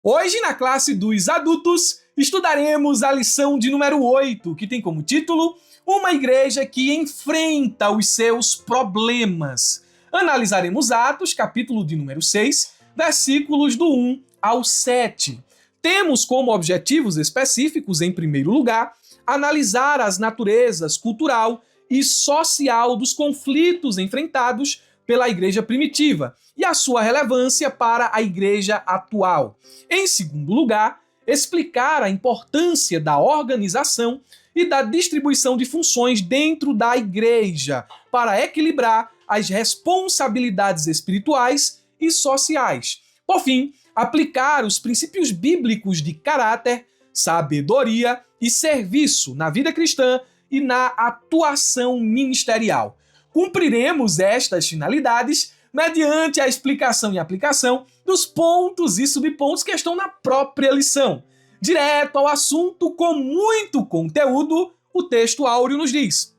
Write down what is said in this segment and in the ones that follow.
Hoje, na classe dos adultos, estudaremos a lição de número 8, que tem como título Uma Igreja que Enfrenta os Seus Problemas. Analisaremos Atos, capítulo de número 6, versículos do 1 ao 7. Temos como objetivos específicos, em primeiro lugar, analisar as naturezas cultural e social dos conflitos enfrentados pela igreja primitiva e a sua relevância para a igreja atual. Em segundo lugar, explicar a importância da organização e da distribuição de funções dentro da igreja para equilibrar as responsabilidades espirituais e sociais. Por fim, aplicar os princípios bíblicos de caráter, sabedoria e serviço na vida cristã e na atuação ministerial. Cumpriremos estas finalidades mediante a explicação e aplicação dos pontos e subpontos que estão na própria lição. Direto ao assunto, com muito conteúdo, o texto áureo nos diz: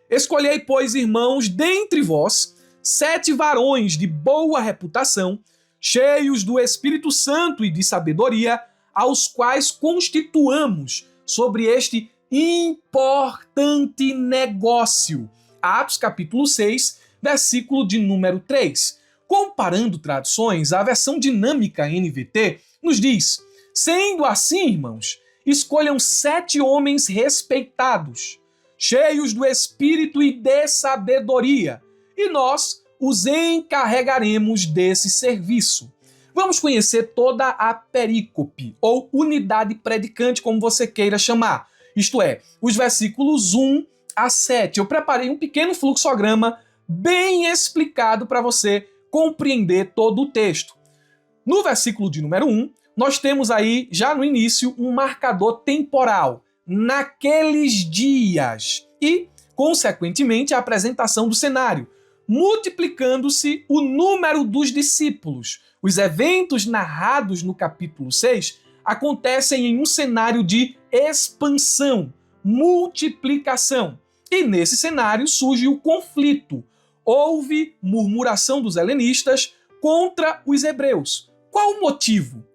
Escolhei, pois, irmãos, dentre vós, 7 varões de boa reputação, cheios do Espírito Santo e de sabedoria, aos quais constituamos sobre este importante negócio. Atos capítulo 6, versículo de número 3. Comparando traduções, a versão dinâmica NVT nos diz: sendo assim, irmãos, escolham 7 homens respeitados, cheios do Espírito e de sabedoria, e nós os encarregaremos desse serviço. Vamos conhecer toda a perícope, ou unidade predicante, como você queira chamar. Isto é, os versículos 1 a 7. Eu preparei um pequeno fluxograma bem explicado para você compreender todo o texto. No versículo de número 1, nós temos aí, já no início, um marcador temporal, naqueles dias, e, consequentemente, a apresentação do cenário, multiplicando-se o número dos discípulos. Os eventos narrados no capítulo 6 acontecem em um cenário de expansão, multiplicação. E nesse cenário surge o conflito. Houve murmuração dos helenistas contra os hebreus. Qual o motivo?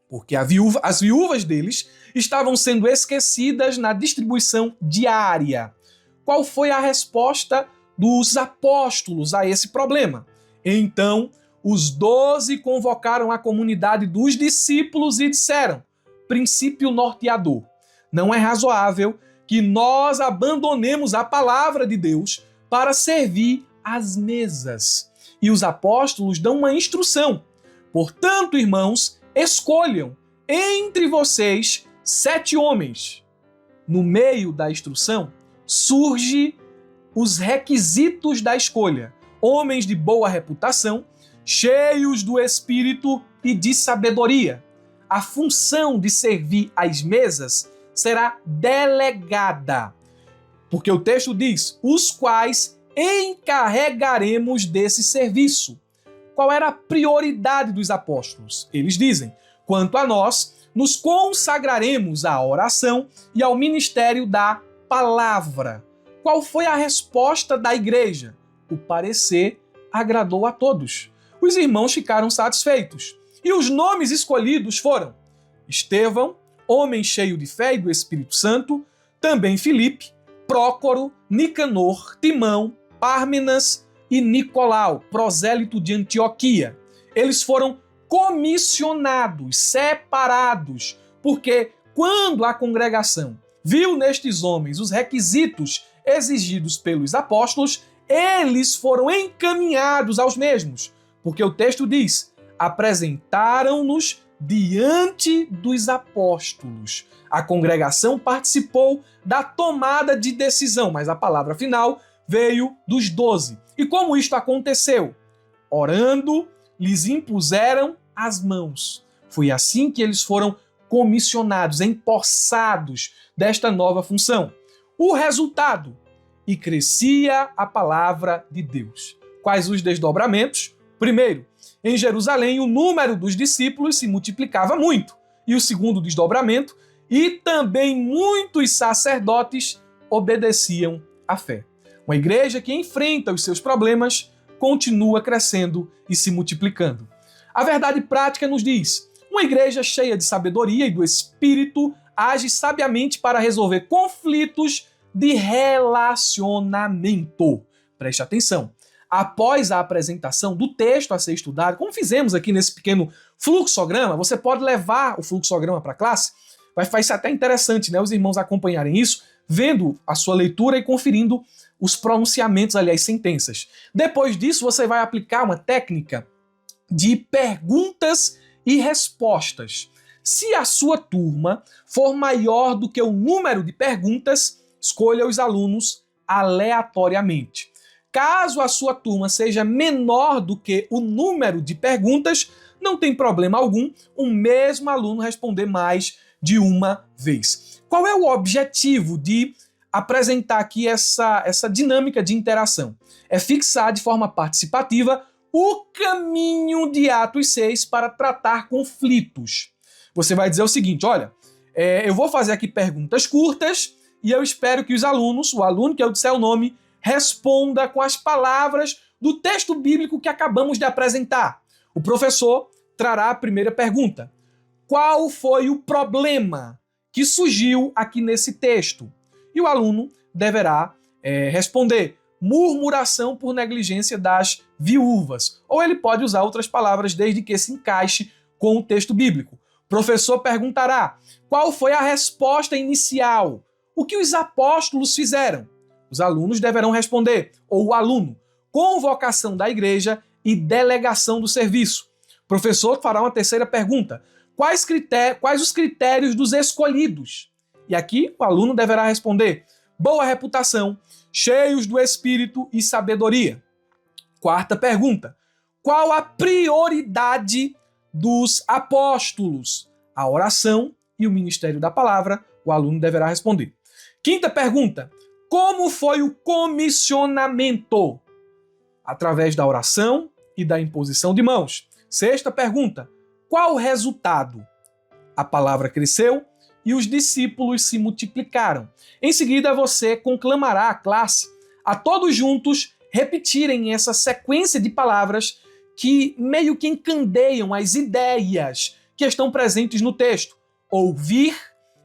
Porque as viúvas deles estavam sendo esquecidas na distribuição diária. Qual foi a resposta dos apóstolos a esse problema? Então, os 12 convocaram a comunidade dos discípulos e disseram: princípio norteador, não é razoável que nós abandonemos a palavra de Deus para servir às mesas. E os apóstolos dão uma instrução. Portanto, irmãos, escolham entre vocês 7 homens. No meio da instrução, surge os requisitos da escolha. Homens de boa reputação, cheios do Espírito e de sabedoria. A função de servir às mesas será delegada, porque o texto diz, os quais encarregaremos desse serviço. Qual era a prioridade dos apóstolos? Eles dizem, quanto a nós, nos consagraremos à oração e ao ministério da palavra. Qual foi a resposta da igreja? O parecer agradou a todos. Os irmãos ficaram satisfeitos. E os nomes escolhidos foram Estevão, homem cheio de fé e do Espírito Santo, também Filipe, Prócoro, Nicanor, Timão, Pármenas e Nicolau, prosélito de Antioquia. Eles foram comissionados, separados, porque quando a congregação viu nestes homens os requisitos exigidos pelos apóstolos, eles foram encaminhados aos mesmos, porque o texto diz, apresentaram-nos diante dos apóstolos. A congregação participou da tomada de decisão, mas a palavra final veio dos 12. E como isto aconteceu? Orando, lhes impuseram as mãos. Foi assim que eles foram comissionados, empossados desta nova função. O resultado? E crescia a palavra de Deus. Quais os desdobramentos? Primeiro, em Jerusalém o número dos discípulos se multiplicava muito. E o segundo desdobramento, e também muitos sacerdotes obedeciam à fé. Uma igreja que enfrenta os seus problemas continua crescendo e se multiplicando. A verdade prática nos diz, Uma igreja cheia de sabedoria e do Espírito age sabiamente para resolver conflitos de relacionamento. Preste atenção. Após a apresentação do texto a ser estudado, como fizemos aqui nesse pequeno fluxograma, você pode levar o fluxograma para a classe. Vai ser até interessante, né, os irmãos acompanharem isso, vendo a sua leitura e conferindo os pronunciamentos ali, as sentenças. Depois disso, você vai aplicar uma técnica de perguntas e respostas. Se a sua turma for maior do que o número de perguntas, escolha os alunos aleatoriamente. Caso a sua turma seja menor do que o número de perguntas, não tem problema algum o mesmo aluno responder mais de uma vez. Qual é o objetivo de apresentar aqui essa dinâmica de interação? É fixar de forma participativa o caminho de Atos 6 para tratar conflitos. Você vai dizer o seguinte, olha, eu vou fazer aqui perguntas curtas e eu espero que os alunos, o aluno que eu disser o nome, responda com as palavras do texto bíblico que acabamos de apresentar. O professor trará a primeira pergunta. Qual foi o problema que surgiu aqui nesse texto? E o aluno deverá responder murmuração por negligência das viúvas. Ou ele pode usar outras palavras desde que se encaixe com o texto bíblico. O professor perguntará qual foi a resposta inicial? O que os apóstolos fizeram? Os alunos deverão responder, ou o aluno, convocação da igreja e delegação do serviço. O professor fará uma terceira pergunta. Quais os critérios dos escolhidos? E aqui o aluno deverá responder, boa reputação, cheios do Espírito e sabedoria. Quarta pergunta. Qual a prioridade dos apóstolos? A oração e o ministério da palavra, o aluno deverá responder. Quinta pergunta. Como foi o comissionamento? Através da oração e da imposição de mãos. Sexta pergunta. Qual o resultado? A palavra cresceu e os discípulos se multiplicaram. Em seguida, você conclamará a classe a todos juntos repetirem essa sequência de palavras que meio que encandeiam as ideias que estão presentes no texto. Ouvir,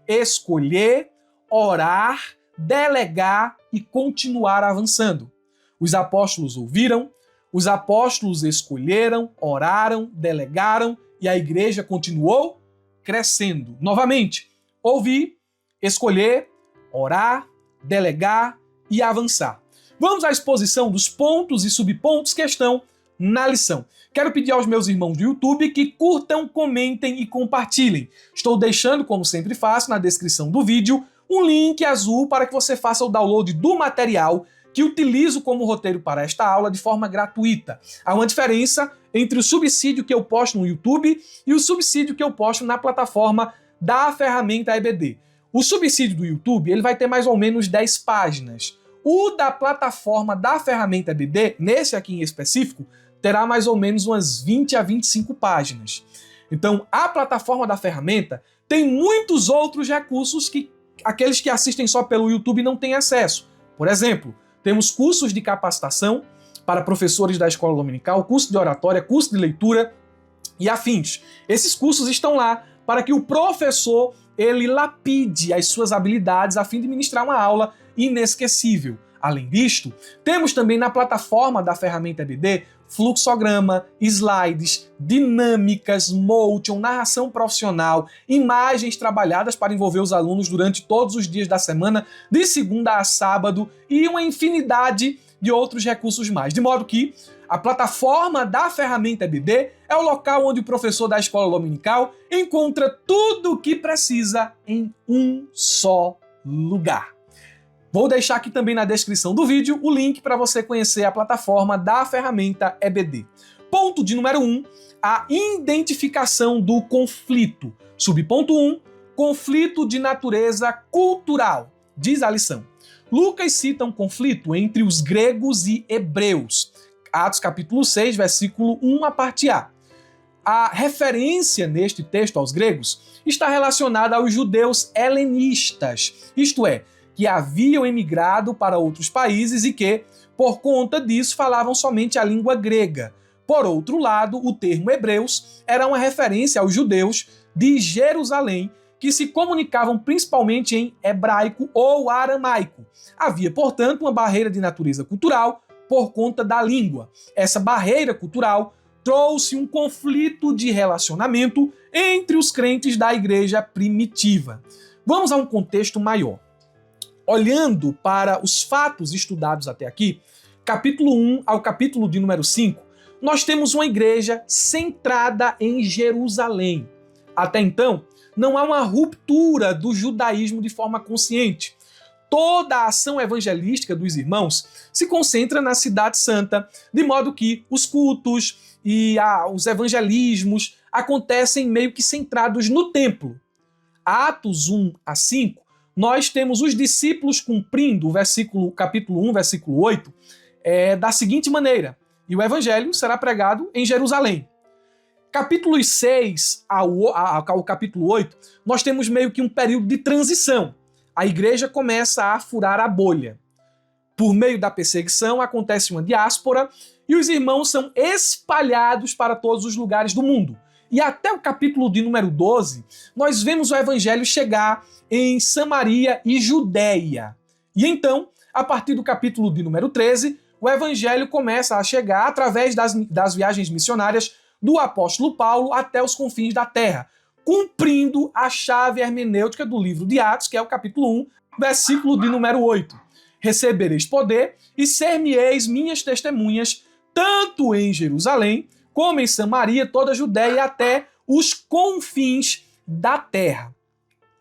escolher, orar, delegar e continuar avançando. Os apóstolos ouviram, os apóstolos escolheram, oraram, delegaram e a igreja continuou crescendo. Novamente, ouvir, escolher, orar, delegar e avançar. Vamos à exposição dos pontos e subpontos que estão na lição. Quero pedir aos meus irmãos do YouTube que curtam, comentem e compartilhem. Estou deixando, como sempre faço, na descrição do vídeo, um link azul para que você faça o download do material que utilizo como roteiro para esta aula de forma gratuita. Há uma diferença entre o subsídio que eu posto no YouTube e o subsídio que eu posto na plataforma da ferramenta EBD. O subsídio do YouTube ele vai ter mais ou menos 10 páginas. O da plataforma da ferramenta EBD, nesse aqui em específico, terá mais ou menos umas 20 a 25 páginas. Então, a plataforma da ferramenta tem muitos outros recursos que aqueles que assistem só pelo YouTube não têm acesso. Por exemplo, temos cursos de capacitação para professores da escola dominical, curso de oratória, curso de leitura e afins. Esses cursos estão lá para que o professor ele lapide as suas habilidades a fim de ministrar uma aula inesquecível. Além disto, temos também na plataforma da ferramenta EBD fluxograma, slides, dinâmicas, motion, narração profissional, imagens trabalhadas para envolver os alunos durante todos os dias da semana, de segunda a sábado, e uma infinidade de outros recursos mais. De modo que a plataforma da ferramenta EBD é o local onde o professor da escola dominical encontra tudo o que precisa em um só lugar. Vou deixar aqui também na descrição do vídeo o link para você conhecer a plataforma da ferramenta EBD. Ponto de número 1, a identificação do conflito. Subponto 1, conflito de natureza cultural. Diz a lição. Lucas cita um conflito entre os gregos e hebreus. Atos capítulo 6, versículo 1, a parte A. A referência neste texto aos gregos está relacionada aos judeus helenistas, isto é, que haviam emigrado para outros países e que, por conta disso, falavam somente a língua grega. Por outro lado, o termo hebreus era uma referência aos judeus de Jerusalém, que se comunicavam principalmente em hebraico ou aramaico. Havia, portanto, uma barreira de natureza cultural por conta da língua. Essa barreira cultural trouxe um conflito de relacionamento entre os crentes da igreja primitiva. Vamos a um contexto maior. Olhando para os fatos estudados até aqui, capítulo 1 ao capítulo de número 5, nós temos uma igreja centrada em Jerusalém. Até então, não há uma ruptura do judaísmo de forma consciente. Toda a ação evangelística dos irmãos se concentra na Cidade Santa, de modo que os cultos e os evangelismos acontecem meio que centrados no templo. Atos 1 a 5, nós temos os discípulos cumprindo o capítulo 1, versículo 8, da seguinte maneira: e o evangelho será pregado em Jerusalém. Capítulos 6 ao capítulo 8, nós temos meio que um período de transição. A igreja começa a furar a bolha. Por meio da perseguição, acontece uma diáspora e os irmãos são espalhados para todos os lugares do mundo. E até o capítulo de número 12, nós vemos o evangelho chegar em Samaria e Judéia. E então, a partir do capítulo de número 13, o evangelho começa a chegar através das viagens missionárias do apóstolo Paulo até os confins da terra, cumprindo a chave hermenêutica do livro de Atos, que é o capítulo 1, versículo de número 8. Recebereis poder e ser-me-eis minhas testemunhas, tanto em Jerusalém, como em Samaria, toda a Judéia e até os confins da terra.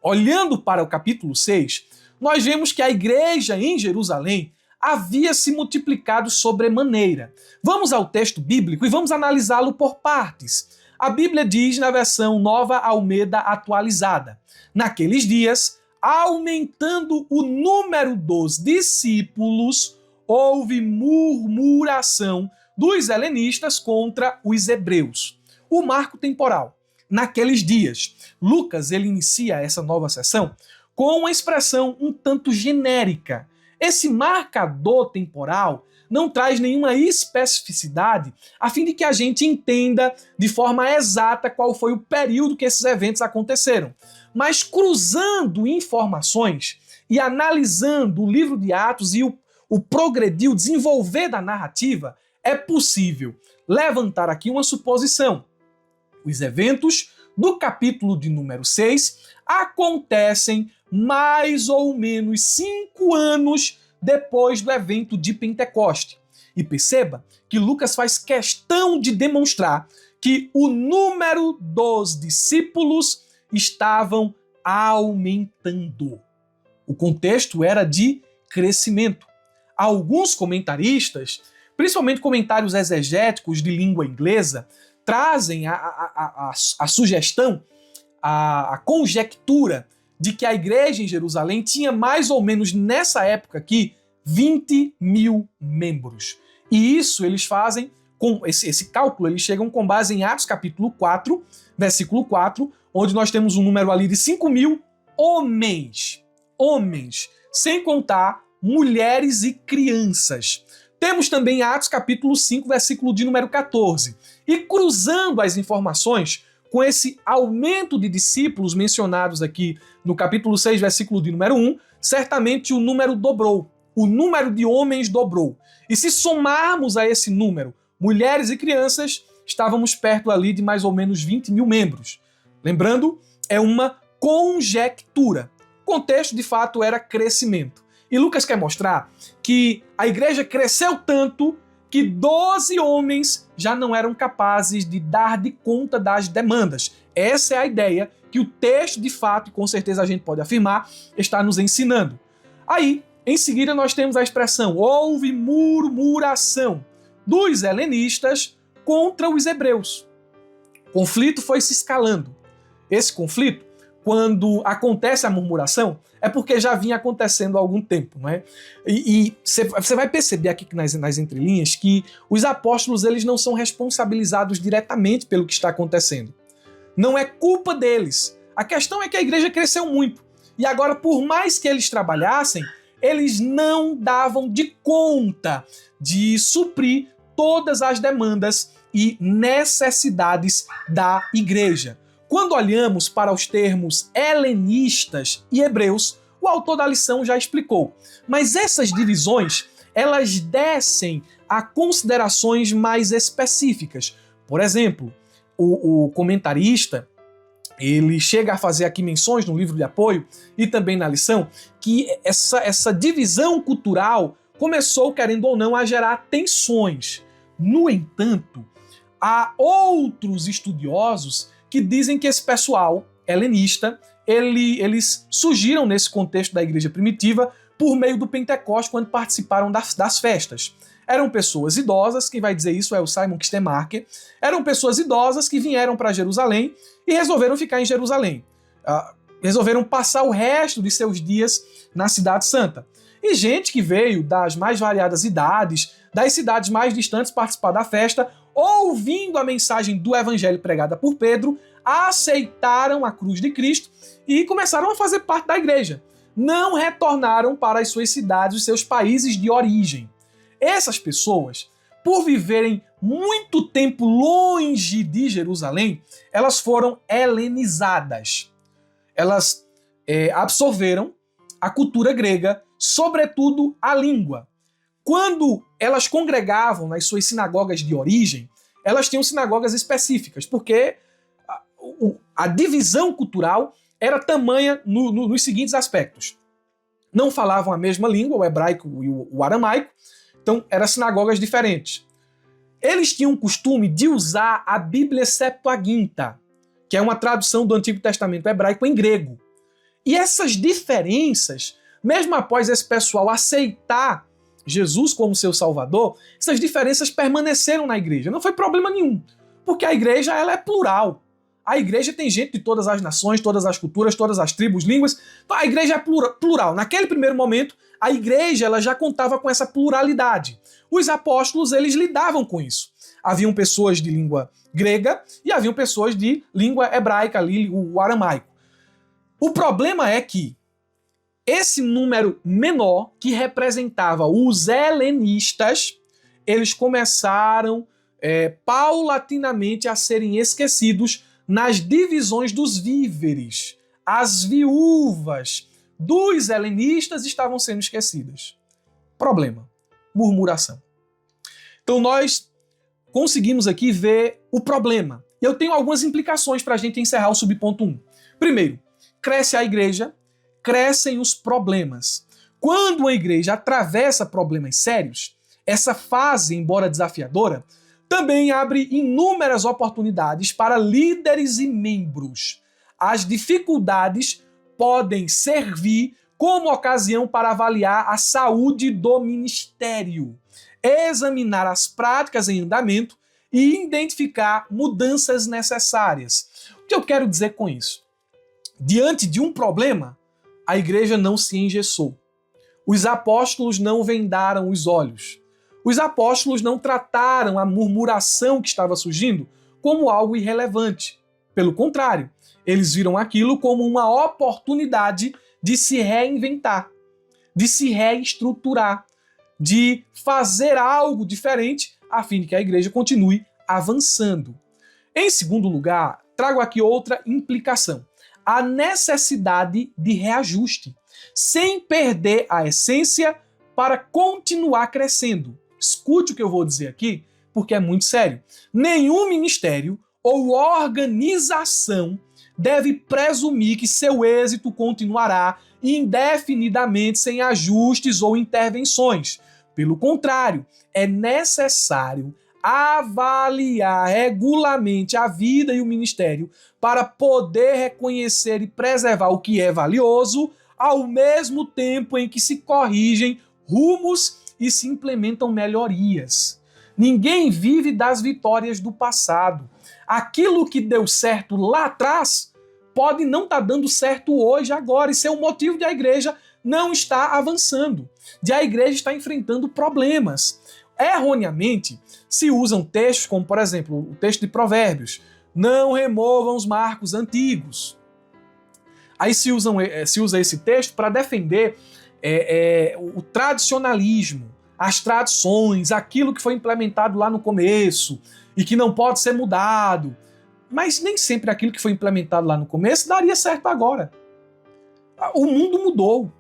Olhando para o capítulo 6, nós vemos que a igreja em Jerusalém havia se multiplicado sobremaneira. Vamos ao texto bíblico e vamos analisá-lo por partes. A Bíblia diz na versão Nova Almeida Atualizada: naqueles dias, aumentando o número dos discípulos, houve murmuração dos helenistas contra os hebreus. O marco temporal. Naqueles dias. Lucas, ele inicia essa nova seção com uma expressão um tanto genérica. Esse marcador temporal não traz nenhuma especificidade a fim de que a gente entenda de forma exata qual foi o período que esses eventos aconteceram. Mas cruzando informações e analisando o livro de Atos e o progredir, o desenvolver da narrativa, é possível levantar aqui uma suposição. Os eventos do capítulo de número 6 acontecem mais ou menos 5 anos depois do evento de Pentecoste. E perceba que Lucas faz questão de demonstrar que o número dos discípulos estavam aumentando. O contexto era de crescimento. Alguns comentaristas, principalmente comentários exegéticos de língua inglesa, trazem a sugestão, a conjectura de que a igreja em Jerusalém tinha mais ou menos nessa época aqui 20 mil membros. E isso eles fazem, com esse cálculo, eles chegam com base em Atos capítulo 4, versículo 4, onde nós temos um número ali de 5 mil homens. Homens, sem contar mulheres e crianças. Temos também Atos capítulo 5, versículo de número 14. E cruzando as informações com esse aumento de discípulos mencionados aqui no capítulo 6, versículo de número 1, certamente o número dobrou. O número de homens dobrou. E se somarmos a esse número mulheres e crianças, estávamos perto ali de mais ou menos 20 mil membros. Lembrando, é uma conjectura. O contexto, de fato, era crescimento. E Lucas quer mostrar que a igreja cresceu tanto que 12 homens já não eram capazes de dar de conta das demandas. Essa é a ideia que o texto, de fato, e com certeza a gente pode afirmar, está nos ensinando. Aí, em seguida, nós temos a expressão houve murmuração dos helenistas contra os hebreus. O conflito foi se escalando. Esse conflito, quando acontece a murmuração, é porque já vinha acontecendo há algum tempo, não é? E você vai perceber aqui nas entrelinhas que os apóstolos eles não são responsabilizados diretamente pelo que está acontecendo. Não é culpa deles. A questão é que a igreja cresceu muito. E agora, por mais que eles trabalhassem, eles não davam de conta de suprir todas as demandas e necessidades da igreja. Quando olhamos para os termos helenistas e hebreus, o autor da lição já explicou. Mas essas divisões, elas descem a considerações mais específicas. Por exemplo, o comentarista, ele chega a fazer aqui menções no livro de apoio e também na lição, que essa divisão cultural começou, querendo ou não, a gerar tensões. No entanto, há outros estudiosos que dizem que esse pessoal helenista, eles surgiram nesse contexto da igreja primitiva por meio do Pentecostes, quando participaram das festas. Eram pessoas idosas, quem vai dizer isso é o Simon Kistemaker, eram pessoas idosas que vieram para Jerusalém e resolveram ficar em Jerusalém. Resolveram passar o resto de seus dias na Cidade Santa. E gente que veio das mais variadas idades, das cidades mais distantes participar da festa, ouvindo a mensagem do evangelho pregada por Pedro, aceitaram a cruz de Cristo e começaram a fazer parte da igreja. Não retornaram para as suas cidades, os seus países de origem. Essas pessoas, por viverem muito tempo longe de Jerusalém, elas foram helenizadas. Elas absorveram a cultura grega, sobretudo a língua. Quando elas congregavam nas suas sinagogas de origem, elas tinham sinagogas específicas, porque a divisão cultural era tamanha nos seguintes aspectos. Não falavam a mesma língua, o hebraico e o aramaico, então eram sinagogas diferentes. Eles tinham o costume de usar a Bíblia Septuaginta, que é uma tradução do Antigo Testamento hebraico em grego. E essas diferenças, mesmo após esse pessoal aceitar Jesus como seu Salvador, essas diferenças permaneceram na igreja. Não foi problema nenhum, porque a igreja ela é plural. A igreja tem gente de todas as nações, todas as culturas, todas as tribos, línguas. Então a igreja é plural. Naquele primeiro momento, a igreja ela já contava com essa pluralidade. Os apóstolos, eles lidavam com isso. Haviam pessoas de língua grega e haviam pessoas de língua hebraica, ali, o aramaico. O problema é que esse número menor, que representava os helenistas, eles começaram paulatinamente a serem esquecidos nas divisões dos víveres. As viúvas dos helenistas estavam sendo esquecidas. Problema: murmuração. Então nós conseguimos aqui ver o problema. Eu tenho algumas implicações para a gente encerrar o subponto 1. Primeiro, cresce a igreja, crescem os problemas. Quando uma igreja atravessa problemas sérios, essa fase, embora desafiadora, também abre inúmeras oportunidades para líderes e membros. As dificuldades podem servir como ocasião para avaliar a saúde do ministério, examinar as práticas em andamento e identificar mudanças necessárias. O que eu quero dizer com isso? Diante de um problema, a igreja não se engessou. Os apóstolos não vendaram os olhos. Os apóstolos não trataram a murmuração que estava surgindo como algo irrelevante. Pelo contrário, eles viram aquilo como uma oportunidade de se reinventar, de se reestruturar, de fazer algo diferente a fim de que a igreja continue avançando. Em segundo lugar, trago aqui outra implicação: a necessidade de reajuste, sem perder a essência para continuar crescendo. Escute o que eu vou dizer aqui, porque é muito sério. Nenhum ministério ou organização deve presumir que seu êxito continuará indefinidamente sem ajustes ou intervenções. Pelo contrário, é necessário avaliar regularmente a vida e o ministério para poder reconhecer e preservar o que é valioso, ao mesmo tempo em que se corrigem rumos e se implementam melhorias. Ninguém vive das vitórias do passado. Aquilo que deu certo lá atrás pode não estar dando certo hoje, agora, e ser um motivo de a igreja não estar avançando, de a igreja estar enfrentando problemas. Erroneamente, se usam textos como, por exemplo, o texto de Provérbios: não removam os marcos antigos. Aí se usa esse texto para defender o tradicionalismo, as tradições, aquilo que foi implementado lá no começo e que não pode ser mudado. Mas nem sempre aquilo que foi implementado lá no começo daria certo agora. O mundo mudou.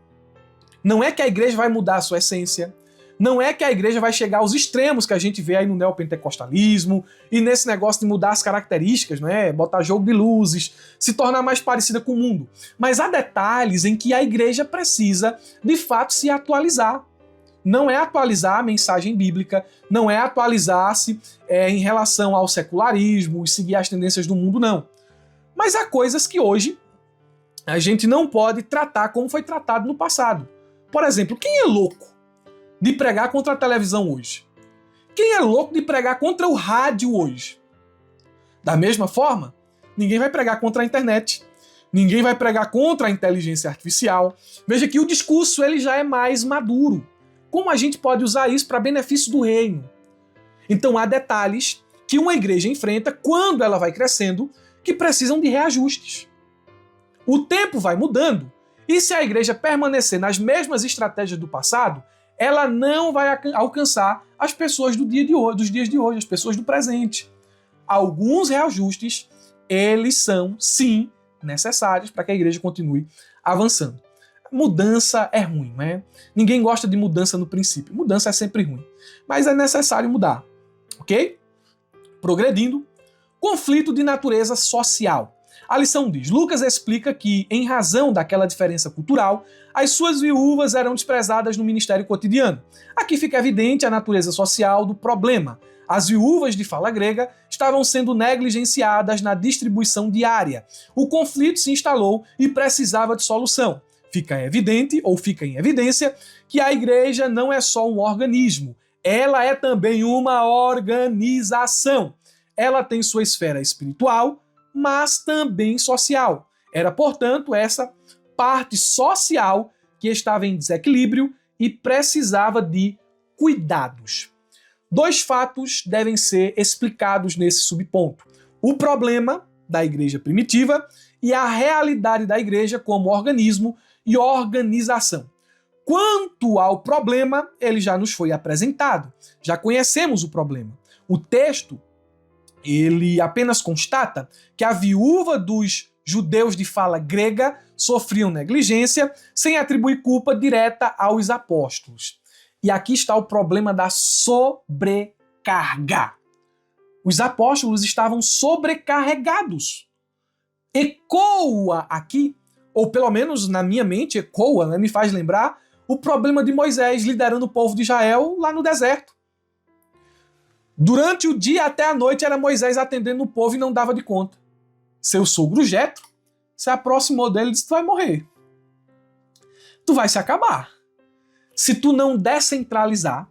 Não é que a igreja vai mudar a sua essência. Não é que a igreja vai chegar aos extremos que a gente vê aí no neopentecostalismo e nesse negócio de mudar as características, né? Botar jogo de luzes, se tornar mais parecida com o mundo. Mas há detalhes em que a igreja precisa, de fato, se atualizar. Não é atualizar a mensagem bíblica, não é atualizar-se em relação ao secularismo e seguir as tendências do mundo, não. Mas há coisas que hoje a gente não pode tratar como foi tratado no passado. Por exemplo, quem é louco de pregar contra a televisão hoje? Quem é louco de pregar contra o rádio hoje? Da mesma forma, ninguém vai pregar contra a internet. Ninguém vai pregar contra a inteligência artificial. Veja que o discurso ele já é mais maduro. Como a gente pode usar isso para benefício do reino? Então há detalhes que uma igreja enfrenta quando ela vai crescendo que precisam de reajustes. O tempo vai mudando e se a igreja permanecer nas mesmas estratégias do passado, ela não vai alcançar as pessoas dos dias de hoje, as pessoas do presente. Alguns reajustes, eles são, sim, necessários para que a igreja continue avançando. Mudança é ruim, né? Ninguém gosta de mudança no princípio. Mudança é sempre ruim. Mas é necessário mudar, ok? Progredindo. Conflito de natureza social. A lição diz, Lucas explica que, em razão daquela diferença cultural, as suas viúvas eram desprezadas no ministério cotidiano. Aqui fica evidente a natureza social do problema. As viúvas de fala grega estavam sendo negligenciadas na distribuição diária. O conflito se instalou e precisava de solução. Fica em evidência que a igreja não é só um organismo, ela é também uma organização. Ela tem sua esfera espiritual, mas também social. Era, portanto, essa parte social que estava em desequilíbrio e precisava de cuidados. 2 fatos devem ser explicados nesse subponto. O problema da igreja primitiva e a realidade da igreja como organismo e organização. Quanto ao problema, ele já nos foi apresentado. Já conhecemos o problema. O texto, ele apenas constata que a viúva dos judeus de fala grega sofriam negligência sem atribuir culpa direta aos apóstolos. E aqui está o problema da sobrecarga. Os apóstolos estavam sobrecarregados. Ecoa aqui, ou pelo menos na minha mente, ecoa, né, me faz lembrar o problema de Moisés liderando o povo de Israel lá no deserto. Durante o dia até a noite era Moisés atendendo o povo e não dava de conta. Seu sogro Jetro se aproximou dele e disse, tu vai morrer. Tu vai se acabar. Se tu não descentralizar,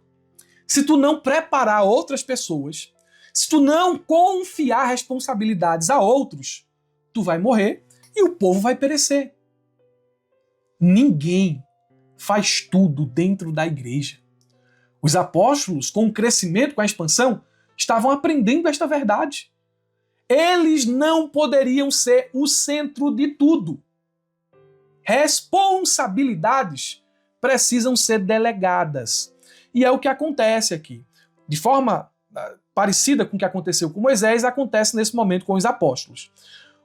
se tu não preparar outras pessoas, se tu não confiar responsabilidades a outros, tu vai morrer e o povo vai perecer. Ninguém faz tudo dentro da igreja. Os apóstolos, com o crescimento, com a expansão, estavam aprendendo esta verdade. Eles não poderiam ser o centro de tudo. Responsabilidades precisam ser delegadas. E é o que acontece aqui. De forma parecida com o que aconteceu com Moisés, acontece nesse momento com os apóstolos.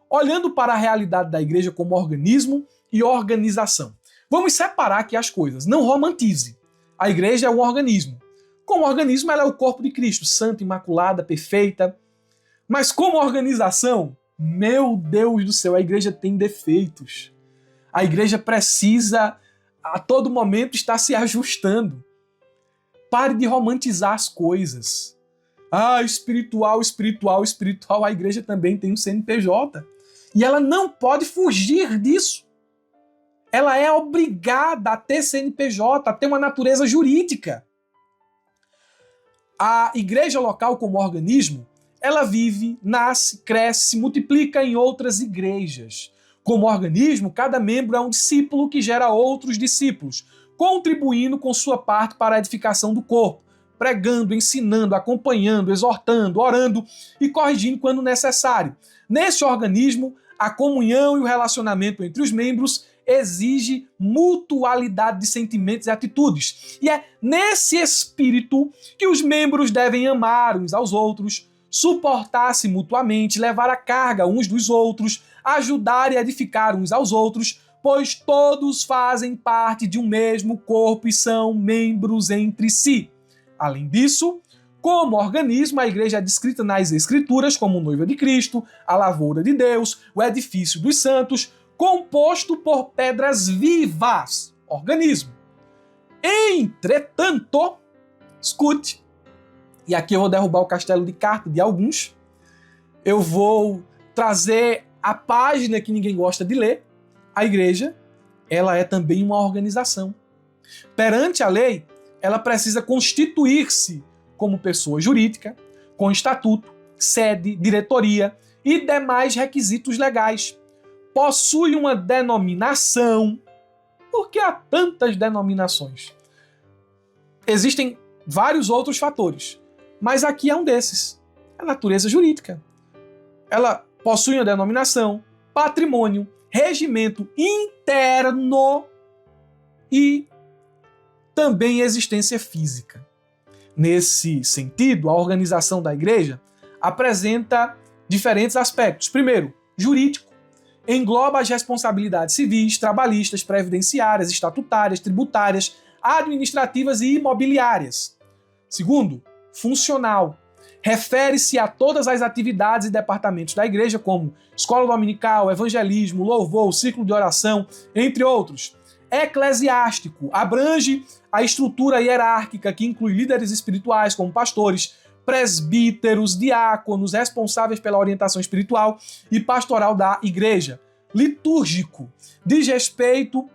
Olhando para a realidade da igreja como organismo e organização. Vamos separar aqui as coisas. Não romantize. A igreja é um organismo. Como organismo, ela é o corpo de Cristo, santa, imaculada, perfeita. Mas como organização, meu Deus do céu, a igreja tem defeitos. A igreja precisa, a todo momento, estar se ajustando. Pare de romantizar as coisas. Espiritual, a igreja também tem um CNPJ. E ela não pode fugir disso. Ela é obrigada a ter CNPJ, a ter uma natureza jurídica. A igreja local como organismo, ela vive, nasce, cresce, se multiplica em outras igrejas. Como organismo, cada membro é um discípulo que gera outros discípulos, contribuindo com sua parte para a edificação do corpo, pregando, ensinando, acompanhando, exortando, orando e corrigindo quando necessário. Nesse organismo, a comunhão e o relacionamento entre os membros, exige mutualidade de sentimentos e atitudes. E é nesse espírito que os membros devem amar uns aos outros, suportar-se mutuamente, levar a carga uns dos outros, ajudar e edificar uns aos outros, pois todos fazem parte de um mesmo corpo e são membros entre si. Além disso, como organismo, a igreja é descrita nas Escrituras como noiva de Cristo, a lavoura de Deus, o edifício dos santos, composto por pedras vivas, organismo. Entretanto, escute, e aqui eu vou derrubar o castelo de carta de alguns, eu vou trazer a página que ninguém gosta de ler. A igreja, ela é também uma organização. Perante a lei, ela precisa constituir-se como pessoa jurídica, com estatuto, sede, diretoria e demais requisitos legais. Possui uma denominação. Por que há tantas denominações? Existem vários outros fatores, mas aqui é um desses. A natureza jurídica. Ela possui uma denominação, patrimônio, regimento interno e também existência física. Nesse sentido, a organização da igreja apresenta diferentes aspectos. Primeiro, jurídico. Engloba as responsabilidades civis, trabalhistas, previdenciárias, estatutárias, tributárias, administrativas e imobiliárias. Segundo, funcional. Refere-se a todas as atividades e departamentos da igreja, como escola dominical, evangelismo, louvor, ciclo de oração, entre outros. Eclesiástico. Abrange a estrutura hierárquica que inclui líderes espirituais, como pastores, presbíteros, diáconos, responsáveis pela orientação espiritual e pastoral da igreja. Litúrgico. Diz respeito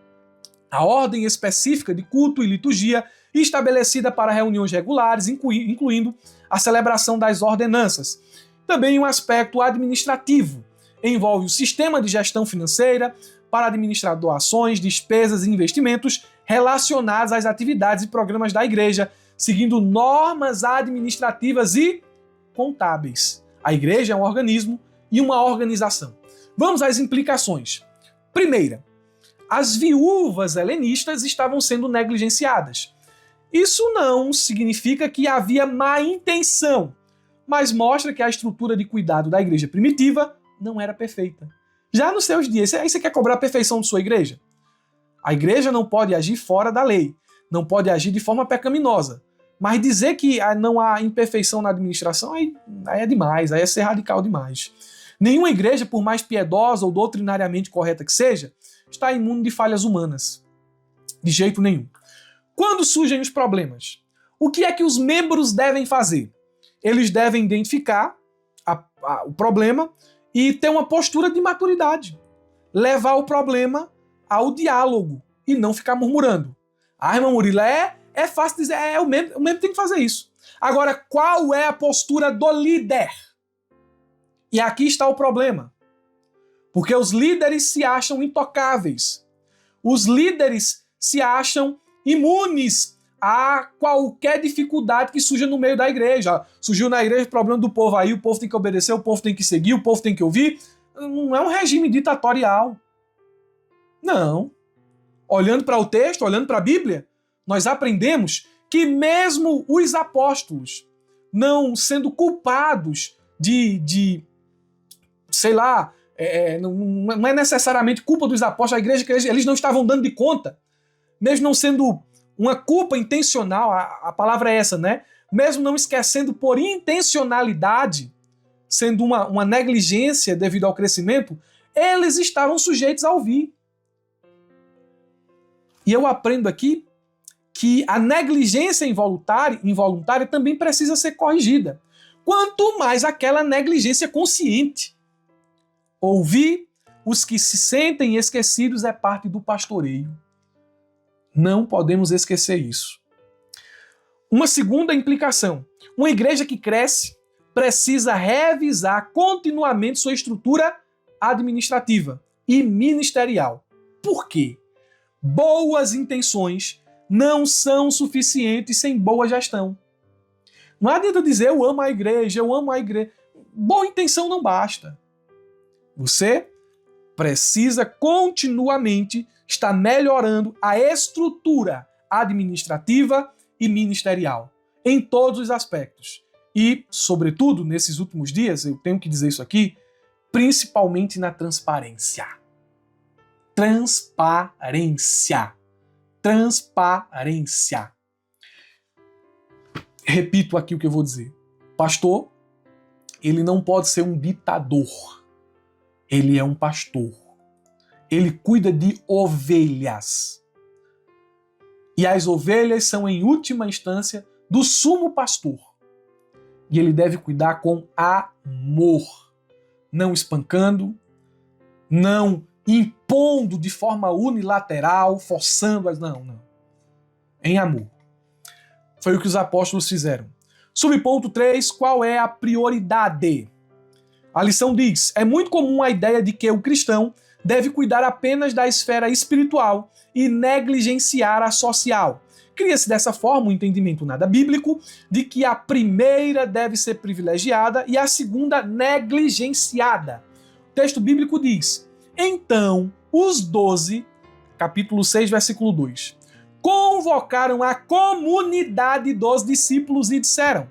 à ordem específica de culto e liturgia estabelecida para reuniões regulares, incluindo a celebração das ordenanças. Também um aspecto administrativo. Envolve o sistema de gestão financeira para administrar doações, despesas e investimentos relacionados às atividades e programas da igreja, seguindo normas administrativas e contábeis. A igreja é um organismo e uma organização. Vamos às implicações. Primeira, as viúvas helenistas estavam sendo negligenciadas. Isso não significa que havia má intenção, mas mostra que a estrutura de cuidado da igreja primitiva não era perfeita. Já nos seus dias, aí você quer cobrar a perfeição de sua igreja? A igreja não pode agir fora da lei, não pode agir de forma pecaminosa. Mas dizer que não há imperfeição na administração, aí é demais, aí é ser radical demais. Nenhuma igreja, por mais piedosa ou doutrinariamente correta que seja, está imune de falhas humanas. De jeito nenhum. Quando surgem os problemas, o que é que os membros devem fazer? Eles devem identificar o problema e ter uma postura de maturidade. Levar o problema ao diálogo e não ficar murmurando. Ah, irmão Murilo, é fácil dizer, o membro tem que fazer isso. Agora, qual é a postura do líder? E aqui está o problema. Porque os líderes se acham intocáveis. Os líderes se acham imunes a qualquer dificuldade que surja no meio da igreja. Surgiu na igreja o problema do povo aí, o povo tem que obedecer, o povo tem que seguir, o povo tem que ouvir. Não é um regime ditatorial. Não. Olhando para o texto, olhando para a Bíblia, nós aprendemos que mesmo os apóstolos, não sendo culpados sei lá, não é necessariamente culpa dos apóstolos, a igreja que eles não estavam dando de conta, mesmo não sendo uma culpa intencional, a palavra é essa, né? Mesmo não esquecendo por intencionalidade, sendo uma negligência devido ao crescimento, eles estavam sujeitos a ouvir. E eu aprendo aqui que a negligência involuntária também precisa ser corrigida. Quanto mais aquela negligência consciente. Ouvir os que se sentem esquecidos é parte do pastoreio. Não podemos esquecer isso. Uma segunda implicação. Uma igreja que cresce precisa revisar continuamente sua estrutura administrativa e ministerial. Por quê? Boas intenções não são suficientes sem boa gestão. Não adianta dizer eu amo a igreja, eu amo a igreja. Boa intenção não basta. Você precisa continuamente está melhorando a estrutura administrativa e ministerial, em todos os aspectos. E, sobretudo, nesses últimos dias, eu tenho que dizer isso aqui, principalmente na transparência. Transparência. Transparência. Repito aqui o que eu vou dizer. Pastor, ele não pode ser um ditador. Ele é um pastor. Ele cuida de ovelhas. E as ovelhas são, em última instância, do sumo pastor. E ele deve cuidar com amor. Não espancando, não impondo de forma unilateral, forçando-as. Não. Em amor. Foi o que os apóstolos fizeram. Subponto 3, qual é a prioridade? A lição diz, é muito comum a ideia de que o cristão deve cuidar apenas da esfera espiritual e negligenciar a social. Cria-se dessa forma um entendimento nada bíblico de que a primeira deve ser privilegiada e a segunda negligenciada. O texto bíblico diz, então os 12, capítulo 6, versículo 2, convocaram a comunidade dos discípulos e disseram,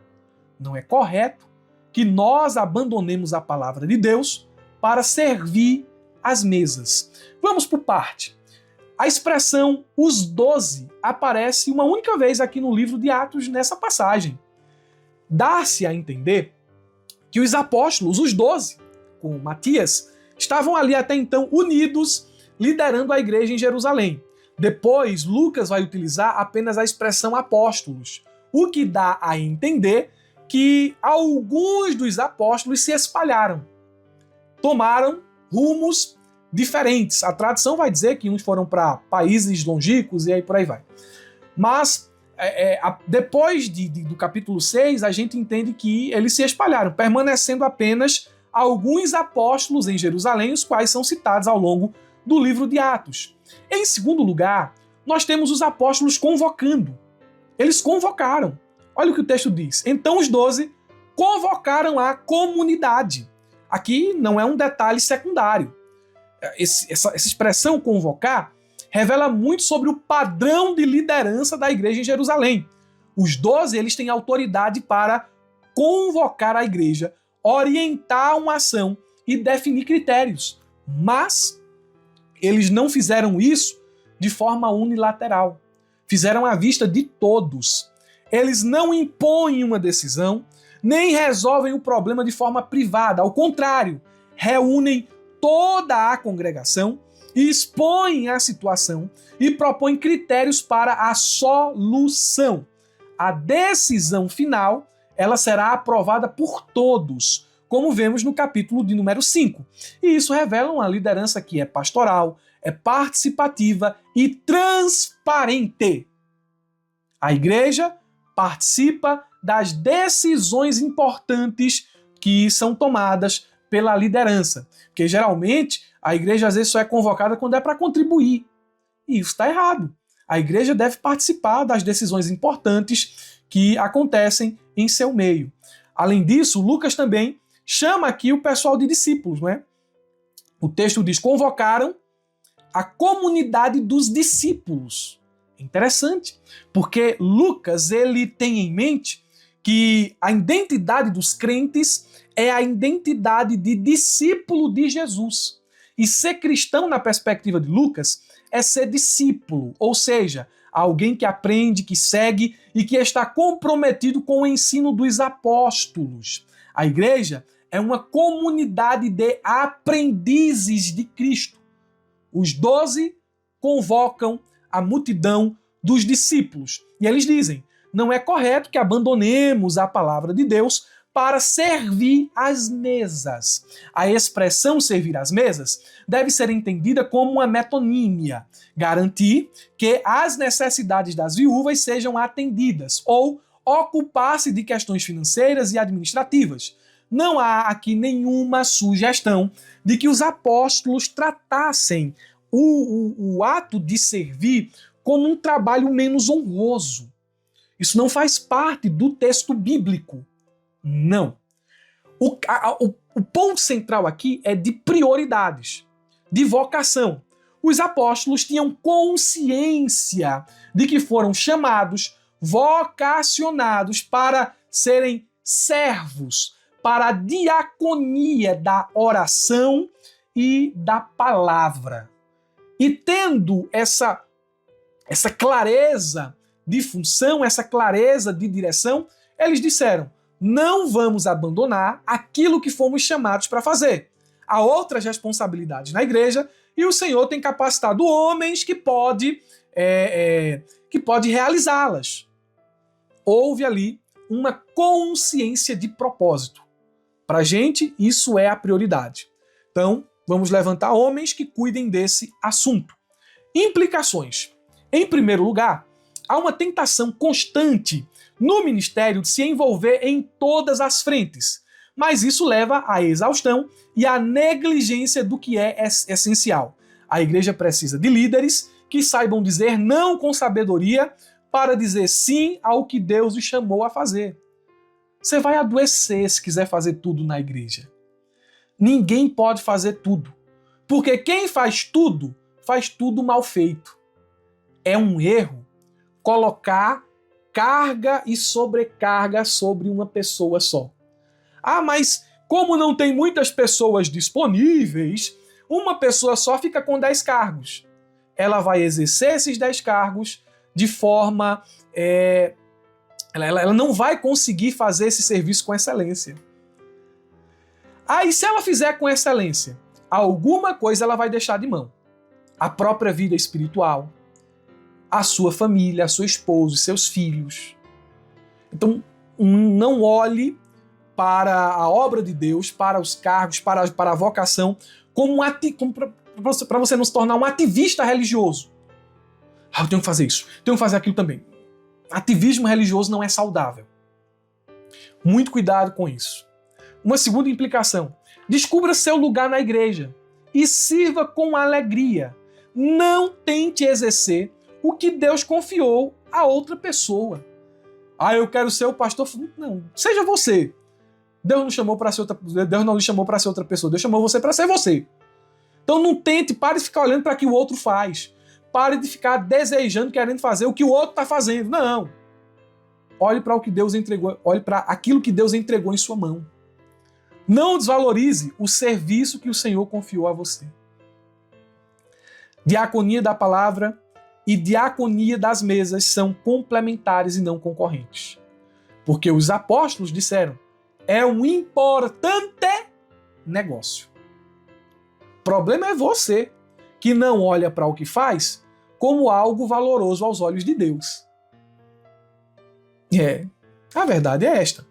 não é correto que nós abandonemos a palavra de Deus para servir às mesas. Vamos por parte. A expressão os 12 aparece uma única vez aqui no livro de Atos nessa passagem. Dá-se a entender que os apóstolos, os 12, com Matias, estavam ali até então unidos, liderando a igreja em Jerusalém. Depois, Lucas vai utilizar apenas a expressão apóstolos, o que dá a entender que alguns dos apóstolos se espalharam, tomaram rumos diferentes. A tradição vai dizer que uns foram para países longínquos e aí por aí vai. Mas, depois do capítulo 6, a gente entende que eles se espalharam, permanecendo apenas alguns apóstolos em Jerusalém, os quais são citados ao longo do livro de Atos. Em segundo lugar, nós temos os apóstolos convocando. Eles convocaram. Olha o que o texto diz. Então os 12 convocaram a comunidade. Aqui não é um detalhe secundário. Essa expressão convocar revela muito sobre o padrão de liderança da igreja em Jerusalém. Os 12 eles têm autoridade para convocar a igreja, orientar uma ação e definir critérios. Mas eles não fizeram isso de forma unilateral. Fizeram à vista de todos. Eles não impõem uma decisão, nem resolvem o problema de forma privada. Ao contrário, reúnem toda a congregação, expõem a situação e propõem critérios para a solução. A decisão final, ela será aprovada por todos, como vemos no capítulo de número 5. E isso revela uma liderança que é pastoral, é participativa e transparente. A igreja participa das decisões importantes que são tomadas pela liderança. Porque geralmente a igreja às vezes só é convocada quando é para contribuir. E isso está errado. A igreja deve participar das decisões importantes que acontecem em seu meio. Além disso, Lucas também chama aqui o pessoal de discípulos, não é? O texto diz, convocaram a comunidade dos discípulos. Interessante, porque Lucas ele tem em mente que a identidade dos crentes é a identidade de discípulo de Jesus. E ser cristão, na perspectiva de Lucas, é ser discípulo, ou seja, alguém que aprende, que segue e que está comprometido com o ensino dos apóstolos. A igreja é uma comunidade de aprendizes de Cristo. Os 12 convocam a multidão dos discípulos. E eles dizem, não é correto que abandonemos a palavra de Deus para servir às mesas. A expressão servir às mesas deve ser entendida como uma metonímia, garantir que as necessidades das viúvas sejam atendidas ou ocupar-se de questões financeiras e administrativas. Não há aqui nenhuma sugestão de que os apóstolos tratassem o ato de servir como um trabalho menos honroso. Isso não faz parte do texto bíblico. Não. O ponto central aqui é de prioridades, de vocação. os apóstolos tinham consciência de que foram chamados, vocacionados para serem servos, para a diaconia da oração e da palavra. E tendo essa clareza de função, essa clareza de direção, eles disseram: não vamos abandonar aquilo que fomos chamados para fazer. Há outras responsabilidades na igreja e o Senhor tem capacitado homens que pode realizá-las. Houve ali uma consciência de propósito. Para a gente, isso é a prioridade. Então, vamos levantar homens que cuidem desse assunto. Implicações. Em primeiro lugar, há uma tentação constante no ministério de se envolver em todas as frentes, mas isso leva à exaustão e à negligência do que é essencial. A igreja precisa de líderes que saibam dizer não com sabedoria para dizer sim ao que Deus os chamou a fazer. Você vai adoecer se quiser fazer tudo na igreja. Ninguém pode fazer tudo, porque quem faz tudo mal feito. É um erro colocar carga e sobrecarga sobre uma pessoa só. Ah, mas como não tem muitas pessoas disponíveis, uma pessoa só fica com 10 cargos. Ela vai exercer esses 10 cargos de forma... Ela não vai conseguir fazer esse serviço com excelência. Aí, se ela fizer com excelência, alguma coisa ela vai deixar de mão. A própria vida espiritual, a sua família, a sua esposa, os seus filhos. Então, não olhe para a obra de Deus, para os cargos, para a vocação, para você não se tornar um ativista religioso. Eu tenho que fazer isso, tenho que fazer aquilo também. Ativismo religioso não é saudável. Muito cuidado com isso. Uma segunda implicação. Descubra seu lugar na igreja e sirva com alegria. Não tente exercer o que Deus confiou a outra pessoa. Ah, eu quero ser o pastor. Não, seja você. Deus não lhe chamou para ser outra pessoa. Deus chamou você para ser você. Então não tente, pare de ficar olhando para o que o outro faz. Pare de ficar desejando, querendo fazer o que o outro está fazendo. Não. Olhe para o que Deus entregou, olhe para aquilo que Deus entregou em sua mão. Não desvalorize o serviço que o Senhor confiou a você. Diaconia da palavra e diaconia das mesas são complementares e não concorrentes. Porque os apóstolos disseram: é um importante negócio. O problema é você, que não olha para o que faz como algo valoroso aos olhos de Deus. A verdade é esta.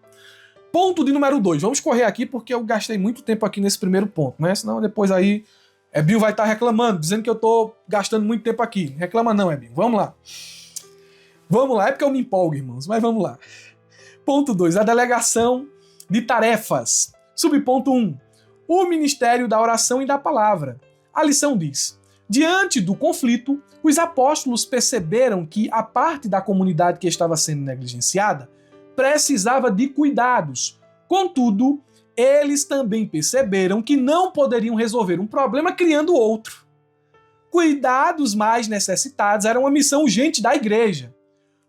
Ponto de número 2. Vamos correr aqui porque eu gastei muito tempo aqui nesse primeiro ponto, né? Senão depois aí Bill vai estar reclamando, dizendo que eu estou gastando muito tempo aqui. Não reclama não, Bill. Vamos lá. Vamos lá, é porque eu me empolgo, irmãos, mas vamos lá. Ponto 2. A delegação de tarefas. Subponto 1. O ministério da oração e da palavra. A lição diz: diante do conflito, os apóstolos perceberam que a parte da comunidade que estava sendo negligenciada precisava de cuidados. Contudo, eles também perceberam que não poderiam resolver um problema criando outro. Cuidar dos mais necessitados era uma missão urgente da igreja.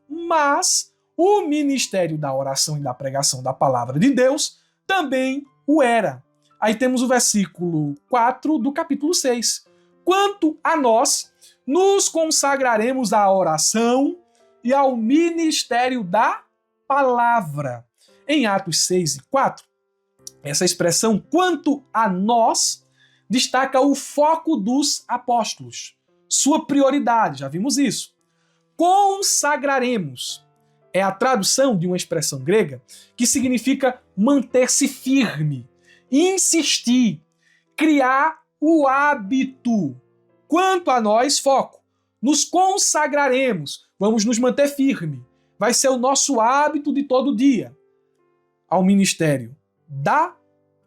Mas o ministério da oração e da pregação da palavra de Deus também o era. Aí temos o versículo 4 do capítulo 6. Quanto a nós, nos consagraremos à oração e ao ministério da palavra. Em Atos 6 e 4, essa expressão quanto a nós destaca o foco dos apóstolos, sua prioridade, já vimos isso. Consagraremos é a tradução de uma expressão grega que significa manter-se firme, insistir, criar o hábito. Quanto a nós, foco. Nos consagraremos, vamos nos manter firme. Vai ser o nosso hábito de todo dia ao ministério da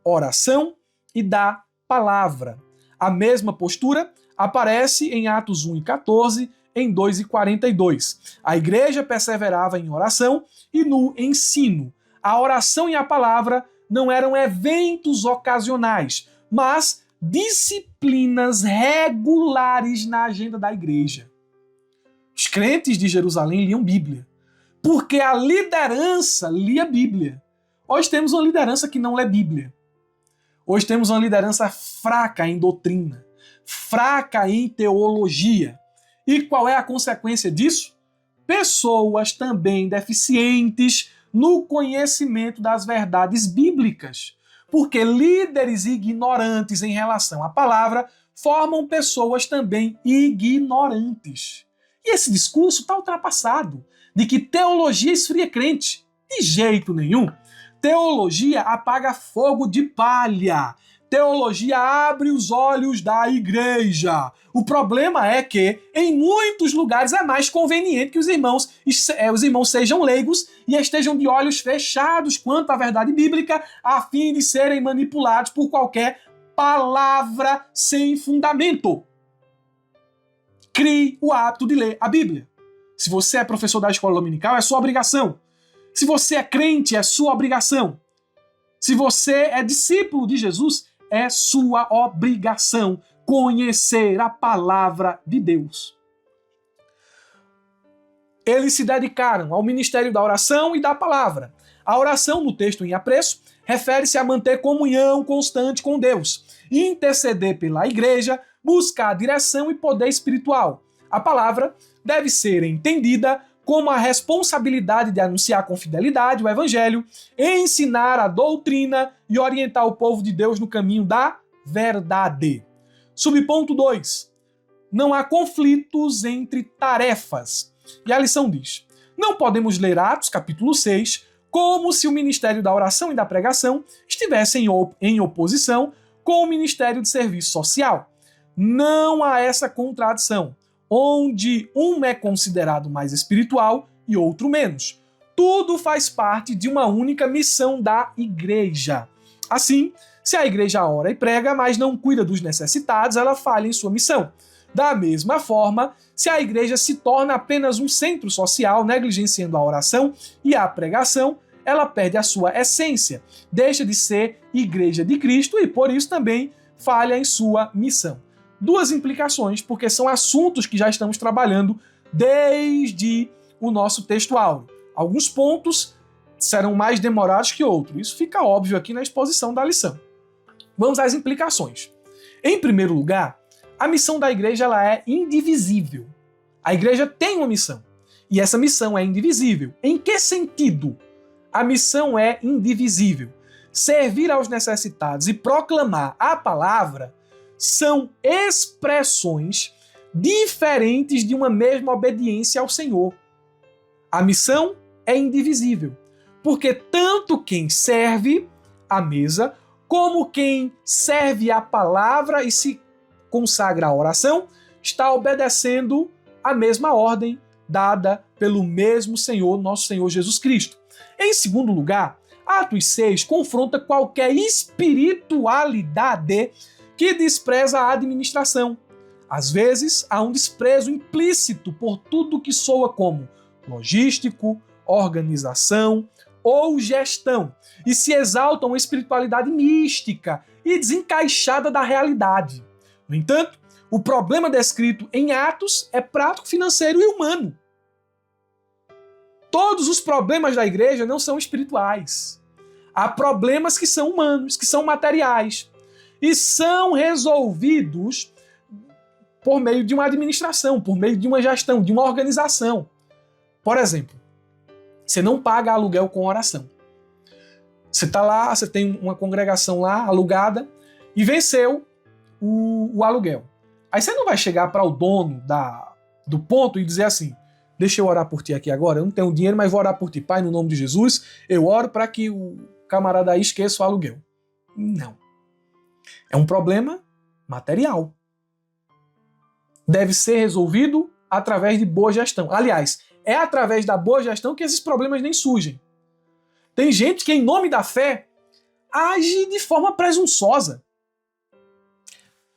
oração e da palavra. A mesma postura aparece em Atos 1 e 14, em 2 e 42. A igreja perseverava em oração e no ensino. A oração e a palavra não eram eventos ocasionais, mas disciplinas regulares na agenda da igreja. Os crentes de Jerusalém liam Bíblia, porque a liderança lia Bíblia. Hoje temos uma liderança que não lê Bíblia. Hoje temos uma liderança fraca em doutrina, fraca em teologia. E qual é a consequência disso? Pessoas também deficientes no conhecimento das verdades bíblicas. Porque líderes ignorantes em relação à palavra formam pessoas também ignorantes. E esse discurso está ultrapassado, de que teologia esfria crente. De jeito nenhum. Teologia apaga fogo de palha. Teologia abre os olhos da igreja. O problema é que, em muitos lugares, é mais conveniente que os irmãos sejam leigos e estejam de olhos fechados quanto à verdade bíblica, a fim de serem manipulados por qualquer palavra sem fundamento. Crie o hábito de ler a Bíblia. Se você é professor da escola dominical, é sua obrigação. Se você é crente, é sua obrigação. Se você é discípulo de Jesus, é sua obrigação conhecer a palavra de Deus. Eles se dedicaram ao ministério da oração e da palavra. A oração, no texto em apreço, refere-se a manter comunhão constante com Deus, interceder pela igreja, buscar direção e poder espiritual. A palavra deve ser entendida como a responsabilidade de anunciar com fidelidade o evangelho, ensinar a doutrina e orientar o povo de Deus no caminho da verdade. Subponto 2. Não há conflitos entre tarefas. E a lição diz: não podemos ler Atos, capítulo 6, como se o ministério da oração e da pregação estivesse em oposição com o ministério de serviço social. Não há essa contradição, onde um é considerado mais espiritual e outro menos. Tudo faz parte de uma única missão da igreja. Assim, se a igreja ora e prega, mas não cuida dos necessitados, ela falha em sua missão. Da mesma forma, se a igreja se torna apenas um centro social, negligenciando a oração e a pregação, ela perde a sua essência, deixa de ser igreja de Cristo e, por isso, também falha em sua missão. Duas implicações, porque são assuntos que já estamos trabalhando desde o nosso texto áureo. Alguns pontos serão mais demorados que outros. Isso fica óbvio aqui na exposição da lição. Vamos às implicações. Em primeiro lugar, a missão da igreja ela é indivisível. A igreja tem uma missão, e essa missão é indivisível. Em que sentido a missão é indivisível? Servir aos necessitados e proclamar a palavra são expressões diferentes de uma mesma obediência ao Senhor. A missão é indivisível, porque tanto quem serve à mesa, como quem serve a palavra e se consagra à oração, está obedecendo a mesma ordem dada pelo mesmo Senhor, nosso Senhor Jesus Cristo. Em segundo lugar, Atos 6 confronta qualquer espiritualidade que despreza a administração. Às vezes, há um desprezo implícito por tudo que soa como logístico, organização ou gestão, e se exalta uma espiritualidade mística e desencaixada da realidade. No entanto, o problema descrito em Atos é prático, financeiro e humano. Todos os problemas da igreja não são espirituais. Há problemas que são humanos, que são materiais, e são resolvidos por meio de uma administração, por meio de uma gestão, de uma organização. Por exemplo, você não paga aluguel com oração. Você está lá, você tem uma congregação lá alugada e venceu o aluguel. Aí você não vai chegar para o dono do ponto e dizer assim: deixa eu orar por ti aqui agora, eu não tenho dinheiro, mas vou orar por ti, Pai, no nome de Jesus, eu oro para que o camarada aí esqueça o aluguel. Não. É um problema material. Deve ser resolvido através de boa gestão. Aliás, é através da boa gestão que esses problemas nem surgem. Tem gente que, em nome da fé, age de forma presunçosa.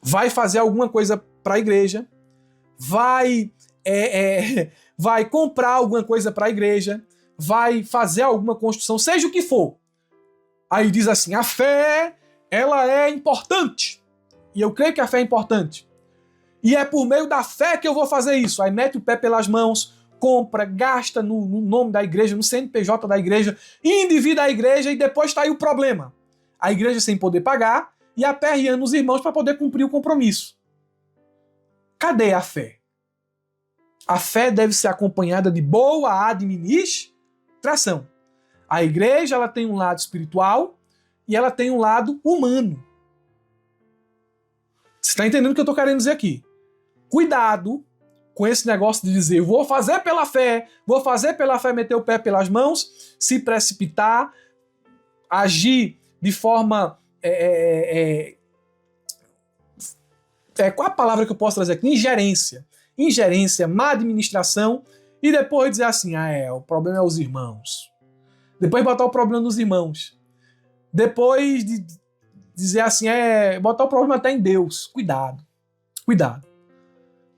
Vai fazer alguma coisa para a igreja, vai comprar alguma coisa para a igreja, vai fazer alguma construção, seja o que for. Aí diz assim: a fé, ela é importante. e eu creio que a fé é importante. E é por meio da fé que eu vou fazer isso. Aí mete o pé pelas mãos, compra, gasta no nome da igreja, no CNPJ da igreja, endivida a igreja e depois está aí o problema. A igreja sem poder pagar e aperreando os irmãos para poder cumprir o compromisso. Cadê a fé? A fé deve ser acompanhada de boa administração. A igreja ela tem um lado espiritual e ela tem um lado humano. Você está entendendo o que eu estou querendo dizer aqui? Cuidado com esse negócio de dizer vou fazer pela fé, meter o pé pelas mãos, se precipitar, agir de forma... qual a palavra que eu posso trazer aqui? Ingerência, má administração, e depois dizer assim, o problema é os irmãos. Depois botar o problema nos irmãos. Depois de dizer assim, botar o problema até em Deus. Cuidado.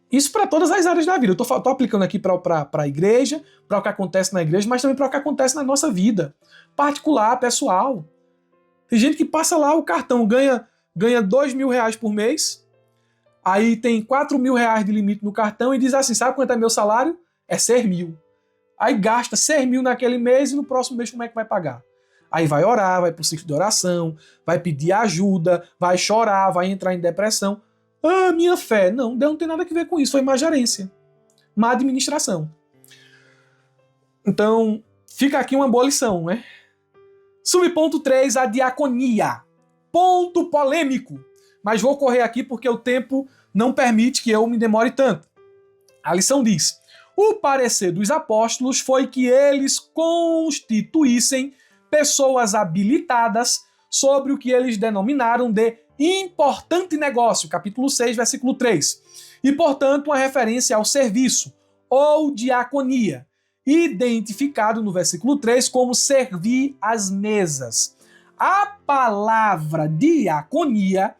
Isso para todas as áreas da vida. Eu tô aplicando aqui para a igreja, para o que acontece na igreja, mas também para o que acontece na nossa vida. Particular, pessoal. Tem gente que passa lá o cartão, ganha R$2.000 por mês, aí tem R$4.000 de limite no cartão e diz assim, sabe quanto é meu salário? É 6 mil. Aí gasta 6 mil naquele mês e no próximo mês como é que vai pagar? Aí vai orar, vai pro ciclo de oração, vai pedir ajuda, vai chorar, vai entrar em depressão. Minha fé. Não, Deus não tem nada a ver com isso, foi má gerência, má administração. Então, fica aqui uma boa lição, né? Subponto 3, a diaconia. Ponto polêmico. Mas vou correr aqui porque o tempo não permite que eu me demore tanto. A lição diz: o parecer dos apóstolos foi que eles constituíssem pessoas habilitadas sobre o que eles denominaram de importante negócio, capítulo 6, versículo 3. E, portanto, uma referência ao serviço, ou diaconia, identificado no versículo 3 como servir às mesas. A palavra diaconia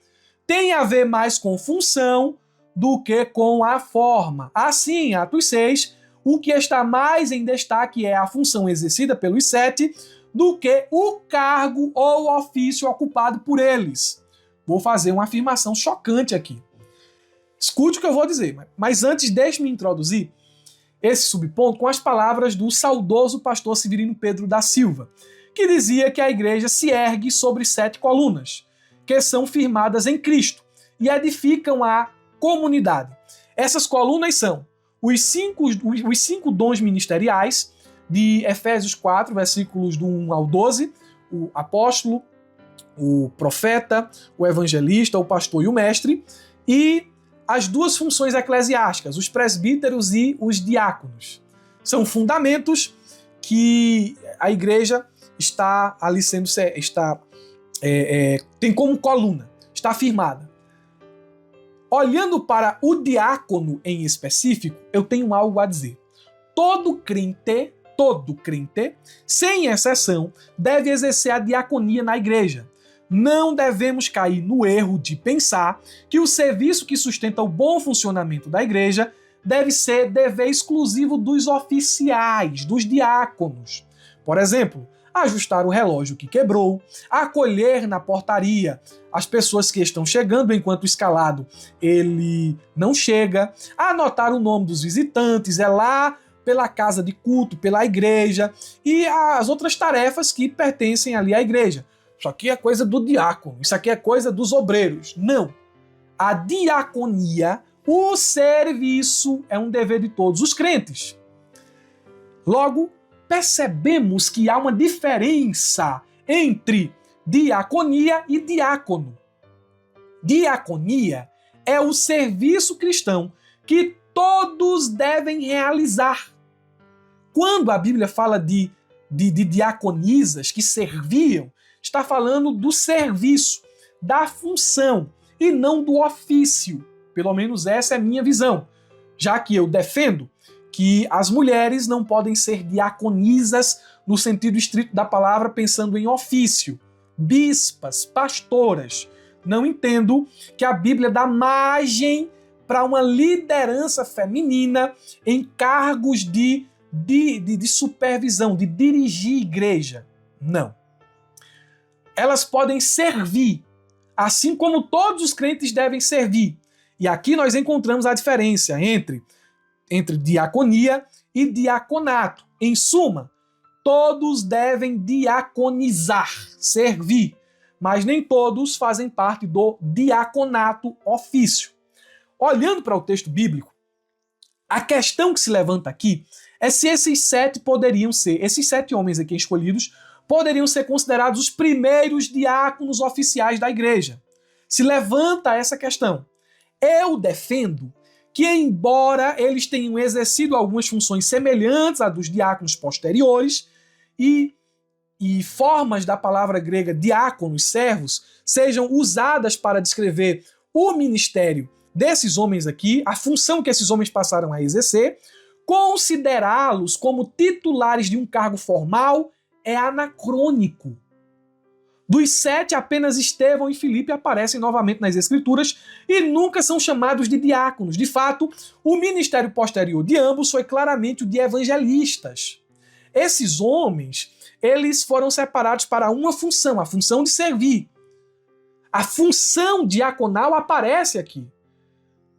tem a ver mais com função do que com a forma. Assim, Atos 6, o que está mais em destaque é a função exercida pelos 7 do que o cargo ou ofício ocupado por eles. Vou fazer uma afirmação chocante aqui. Escute o que eu vou dizer, mas antes deixe-me introduzir esse subponto com as palavras do saudoso pastor Severino Pedro da Silva, que dizia que a igreja se ergue sobre 7 colunas, que são firmadas em Cristo e edificam a comunidade. Essas colunas são os cinco dons ministeriais de Efésios 4, versículos do 1 ao 12, o apóstolo, o profeta, o evangelista, o pastor e o mestre, e as 2 funções eclesiásticas, os presbíteros e os diáconos. São fundamentos que a igreja está ali tem como coluna, está firmada. Olhando para o diácono em específico, eu tenho algo a dizer. Todo crente, sem exceção, deve exercer a diaconia na igreja. Não devemos cair no erro de pensar que o serviço que sustenta o bom funcionamento da igreja deve ser dever exclusivo dos oficiais, dos diáconos. Por exemplo, ajustar o relógio que quebrou, acolher na portaria as pessoas que estão chegando enquanto o escalado ele não chega, anotar o nome dos visitantes, lá pela casa de culto, pela igreja e as outras tarefas que pertencem ali à igreja. Isso aqui é coisa do diácono, isso aqui é coisa dos obreiros. Não. A diaconia, o serviço, é um dever de todos os crentes. Logo, percebemos que há uma diferença entre diaconia e diácono. Diaconia é o serviço cristão que todos devem realizar. Quando a Bíblia fala de diaconisas que serviam, está falando do serviço, da função e não do ofício. Pelo menos essa é a minha visão, já que eu defendo que as mulheres não podem ser diaconisas no sentido estrito da palavra, pensando em ofício, bispas, pastoras. Não entendo que a Bíblia dá margem para uma liderança feminina em cargos de supervisão, de dirigir igreja. Não. Elas podem servir. assim como todos os crentes devem servir. E aqui nós encontramos a diferença entre diaconia e diaconato. Em suma, todos devem diaconizar, servir, mas nem todos fazem parte do diaconato ofício. Olhando para o texto bíblico, a questão que se levanta aqui é se esses 7 homens aqui escolhidos, poderiam ser considerados os primeiros diáconos oficiais da igreja. Se levanta essa questão. Eu defendo que, embora eles tenham exercido algumas funções semelhantes à dos diáconos posteriores, e formas da palavra grega diáconos, servos, sejam usadas para descrever o ministério desses homens aqui, a função que esses homens passaram a exercer, considerá-los como titulares de um cargo formal é anacrônico. Dos 7, apenas Estevão e Filipe aparecem novamente nas Escrituras e nunca são chamados de diáconos. De fato, o ministério posterior de ambos foi claramente o de evangelistas. Esses homens, eles foram separados para uma função, a função de servir. A função diaconal aparece aqui.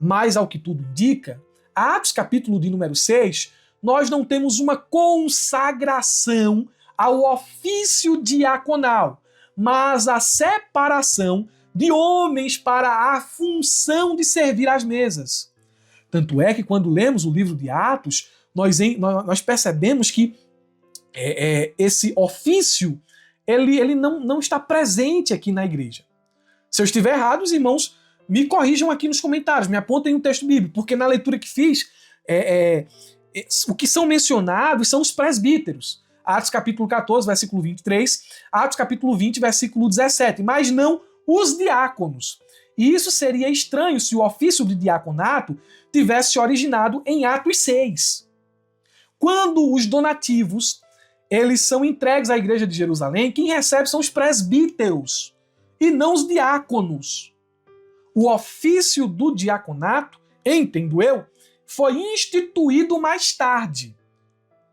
Mas, ao que tudo indica, Atos capítulo de número 6, nós não temos uma consagração ao ofício diaconal, mas a separação de homens para a função de servir às mesas. Tanto é que quando lemos o livro de Atos, nós percebemos que esse ofício ele não está presente aqui na igreja. Se eu estiver errado, os irmãos me corrijam aqui nos comentários, me apontem um texto bíblico, porque na leitura que fiz, o que são mencionados são os presbíteros. Atos capítulo 14, versículo 23, Atos capítulo 20, versículo 17, mas não os diáconos. E isso seria estranho se o ofício de diaconato tivesse originado em Atos 6. Quando os donativos eles são entregues à igreja de Jerusalém, quem recebe são os presbíteros e não os diáconos. O ofício do diaconato, entendo eu, foi instituído mais tarde,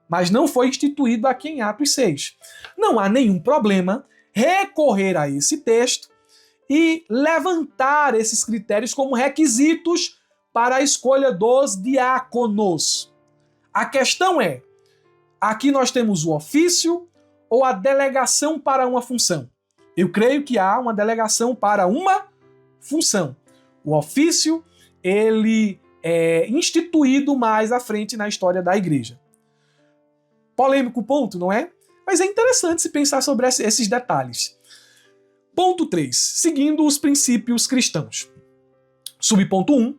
mas não foi instituído aqui em Atos 6. Não há nenhum problema recorrer a esse texto e levantar esses critérios como requisitos para a escolha dos diáconos. A questão é, aqui nós temos o ofício ou a delegação para uma função? Eu creio que há uma delegação para uma função. O ofício, ele é instituído mais à frente na história da igreja. Polêmico ponto, não é? Mas é interessante se pensar sobre esses detalhes. Ponto 3. Seguindo os princípios cristãos. Subponto 1.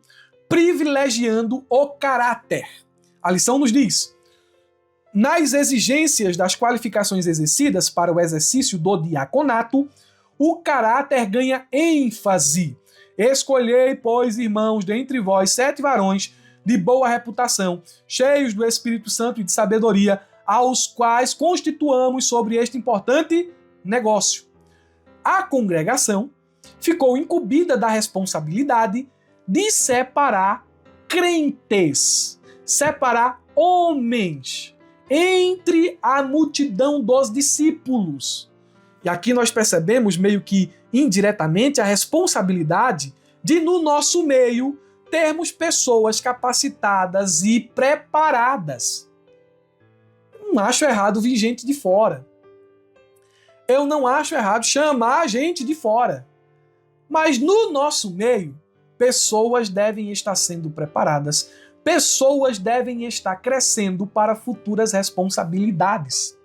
Privilegiando o caráter. A lição nos diz: nas exigências das qualificações exercidas para o exercício do diaconato, o caráter ganha ênfase. Escolhei, pois, irmãos, dentre vós 7 varões de boa reputação, cheios do Espírito Santo e de sabedoria, aos quais constituamos sobre este importante negócio. A congregação ficou incumbida da responsabilidade de separar crentes, separar homens entre a multidão dos discípulos. E aqui nós percebemos, meio que indiretamente, a responsabilidade de, no nosso meio, termos pessoas capacitadas e preparadas. Não acho errado vir gente de fora. Eu não acho errado chamar gente de fora. Mas no nosso meio, pessoas devem estar sendo preparadas, pessoas devem estar crescendo para futuras responsabilidades.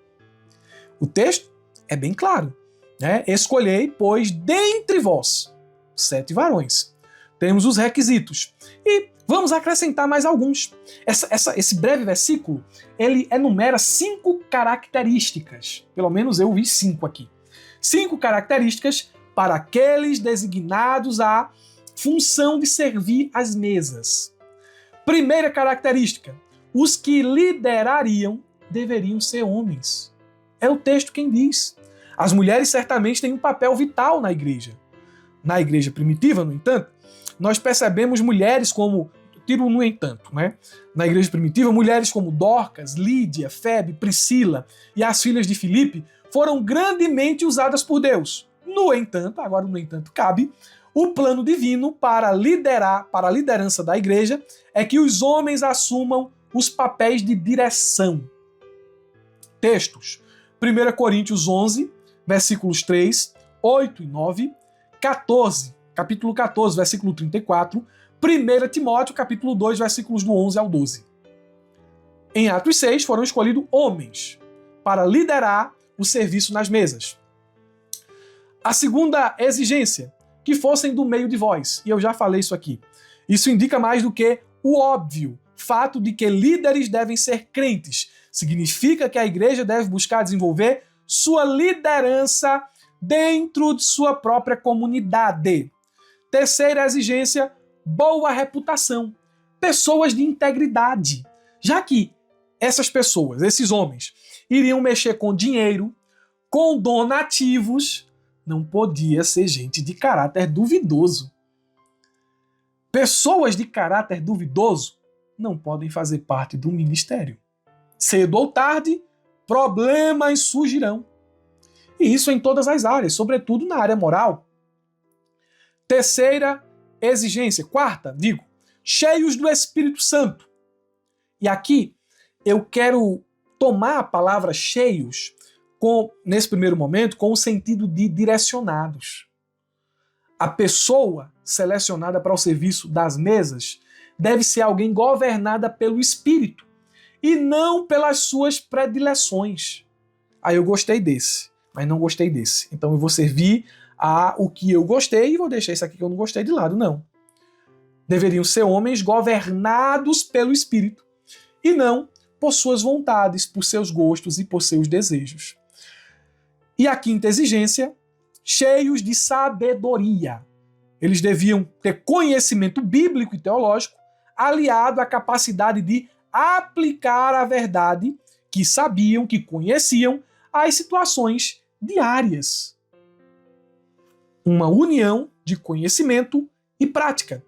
O texto é bem claro, né? Escolhei, pois, dentre vós 7 varões. Temos os requisitos. E vamos acrescentar mais alguns. Esse breve versículo, ele enumera 5 características. Pelo menos eu vi 5 aqui. 5 características para aqueles designados à função de servir às mesas. Primeira característica: os que liderariam deveriam ser homens. É o texto quem diz. As mulheres certamente têm um papel vital na igreja. Na igreja primitiva, no entanto, nós percebemos mulheres como, tiro no entanto, né? Na igreja primitiva, mulheres como Dorcas, Lídia, Febe, Priscila e as filhas de Filipe foram grandemente usadas por Deus. No entanto, agora no entanto cabe, o plano divino para a liderança da igreja é que os homens assumam os papéis de direção. Textos: 1 Coríntios 11, versículos 3, 8 e 9, 14, capítulo 14, versículo 34, 1 Timóteo, capítulo 2, versículos do 11 ao 12. Em Atos 6, foram escolhidos homens para liderar o serviço nas mesas. A segunda exigência, que fossem do meio de vós, e eu já falei isso aqui. Isso indica mais do que o óbvio, fato de que líderes devem ser crentes. Significa que a igreja deve buscar desenvolver sua liderança dentro de sua própria comunidade. Terceira exigência, boa reputação. Pessoas de integridade. Já que essas pessoas, esses homens, iriam mexer com dinheiro, com donativos, não podia ser gente de caráter duvidoso. Pessoas de caráter duvidoso não podem fazer parte do ministério. Cedo ou tarde, problemas surgirão. E isso em todas as áreas, sobretudo na área moral. Terceira exigência, cheios do Espírito Santo. E aqui eu quero tomar a palavra cheios nesse primeiro momento, com o sentido de direcionados. A pessoa selecionada para o serviço das mesas deve ser alguém governada pelo Espírito e não pelas suas predileções. Aí eu gostei desse, mas não gostei desse. Então eu vou servir o que eu gostei e vou deixar isso aqui que eu não gostei de lado, não. Deveriam ser homens governados pelo Espírito e não por suas vontades, por seus gostos e por seus desejos. E a quinta exigência, cheios de sabedoria. Eles deviam ter conhecimento bíblico e teológico, aliado à capacidade de aplicar a verdade que sabiam, que conheciam, às situações diárias. Uma união de conhecimento e prática.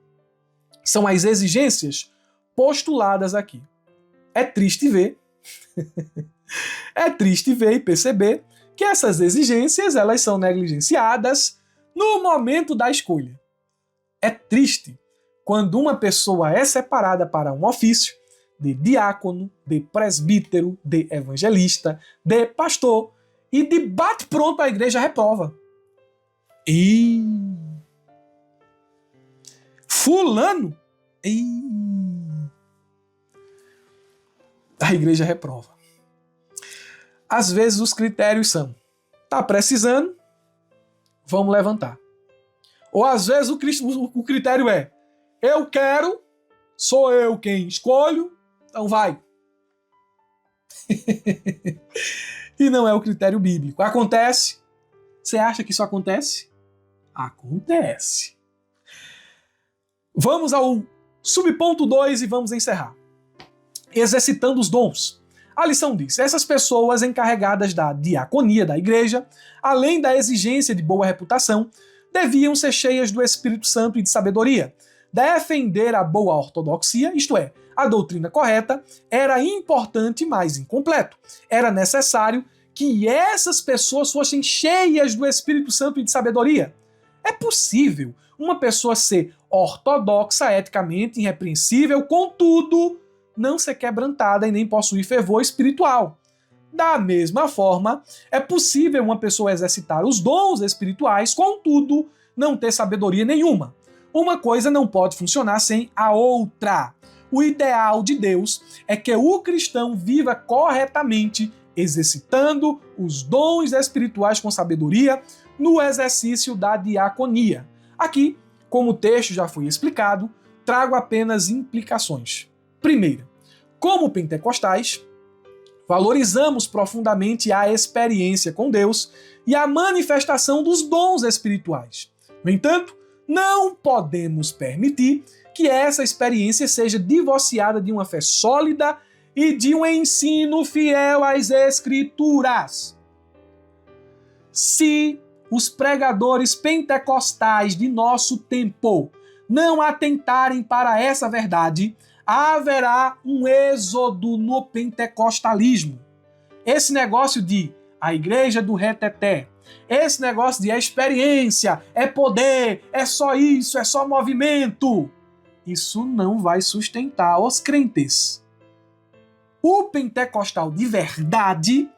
São as exigências postuladas aqui. É triste ver e perceber que essas exigências elas são negligenciadas no momento da escolha. É triste quando uma pessoa é separada para um ofício de diácono, de presbítero, de evangelista, de pastor e de bate-pronto a igreja reprova. E fulano, a igreja reprova. Às vezes os critérios são: tá precisando, vamos levantar. Ou às vezes o critério é: eu quero, sou eu quem escolho, então vai. E não é o critério bíblico. Acontece? Você acha que isso acontece? Acontece. Vamos ao subponto 2 e vamos encerrar. Exercitando os dons. A lição diz: essas pessoas encarregadas da diaconia da igreja, além da exigência de boa reputação, deviam ser cheias do Espírito Santo e de sabedoria. Defender a boa ortodoxia, isto é, a doutrina correta, era importante, mas incompleto. Era necessário que essas pessoas fossem cheias do Espírito Santo e de sabedoria. É possível uma pessoa ser ortodoxa, eticamente irrepreensível, contudo, não ser quebrantada e nem possuir fervor espiritual. Da mesma forma, é possível uma pessoa exercitar os dons espirituais, contudo, não ter sabedoria nenhuma. Uma coisa não pode funcionar sem a outra. O ideal de Deus é que o cristão viva corretamente, exercitando os dons espirituais com sabedoria no exercício da diaconia. Aqui, como o texto já foi explicado, trago apenas implicações. Primeira, como pentecostais, valorizamos profundamente a experiência com Deus e a manifestação dos dons espirituais. No entanto, não podemos permitir que essa experiência seja divorciada de uma fé sólida e de um ensino fiel às Escrituras. Se os pregadores pentecostais de nosso tempo não atentarem para essa verdade, haverá um êxodo no pentecostalismo. Esse negócio de a igreja do reteté, Esse negócio de experiência, é poder, é só isso, é só movimento. Isso não vai sustentar os crentes. O pentecostal de verdade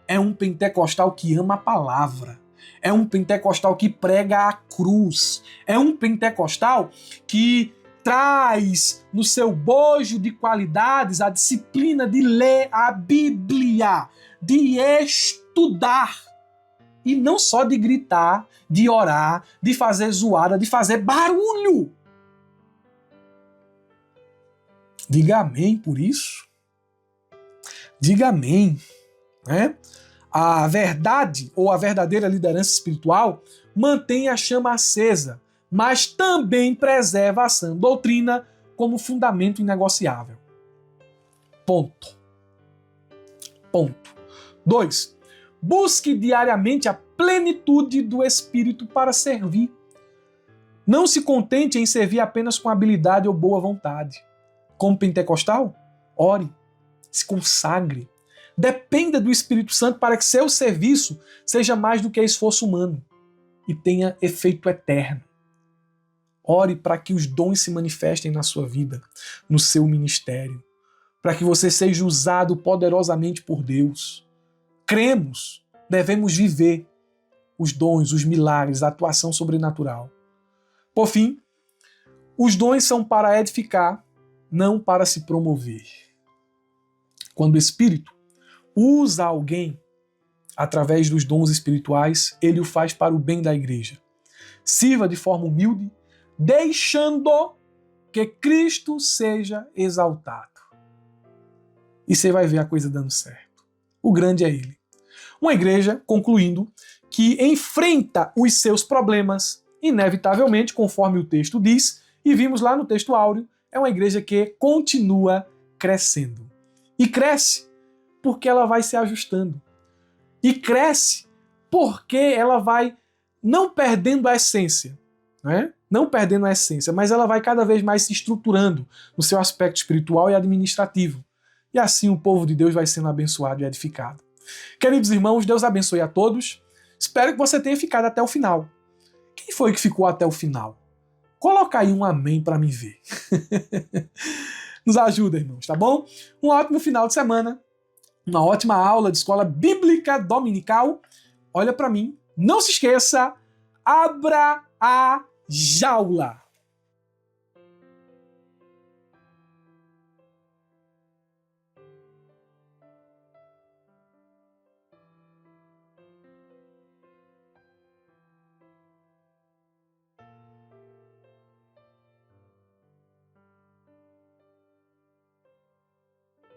é um pentecostal que ama a palavra. É um pentecostal que prega a cruz. É um pentecostal que traz no seu bojo de qualidades a disciplina de ler a Bíblia, de estudar. E não só de gritar, de orar, de fazer zoada, de fazer barulho. Diga amém por isso. Diga amém. Né? A verdade ou a verdadeira liderança espiritual mantém a chama acesa, mas também preserva a sã doutrina como fundamento inegociável. Ponto. 2. Busque diariamente a plenitude do Espírito para servir. Não se contente em servir apenas com habilidade ou boa vontade. Como pentecostal, ore, se consagre. Dependa do Espírito Santo para que seu serviço seja mais do que esforço humano e tenha efeito eterno. Ore para que os dons se manifestem na sua vida, no seu ministério, para que você seja usado poderosamente por Deus. Cremos, devemos viver os dons, os milagres, a atuação sobrenatural. Por fim, os dons são para edificar, não para se promover. Quando o Espírito usa alguém através dos dons espirituais, ele o faz para o bem da igreja. Sirva de forma humilde, deixando que Cristo seja exaltado. E você vai ver a coisa dando certo. O grande é Ele. Uma igreja, concluindo, que enfrenta os seus problemas, inevitavelmente, conforme o texto diz, e vimos lá no texto áureo, é uma igreja que continua crescendo. E cresce porque ela vai se ajustando. E cresce porque ela vai não perdendo a essência, né? Não perdendo a essência, mas ela vai cada vez mais se estruturando no seu aspecto espiritual e administrativo. E assim o povo de Deus vai sendo abençoado e edificado. Queridos irmãos, Deus abençoe a todos. Espero que você tenha ficado até o final. Quem foi que ficou até o final? Coloca aí um amém para me ver. Nos ajuda, irmãos, tá bom? Um ótimo final de semana. Uma ótima aula de escola bíblica dominical. Olha para mim. Não se esqueça, abra a jaula.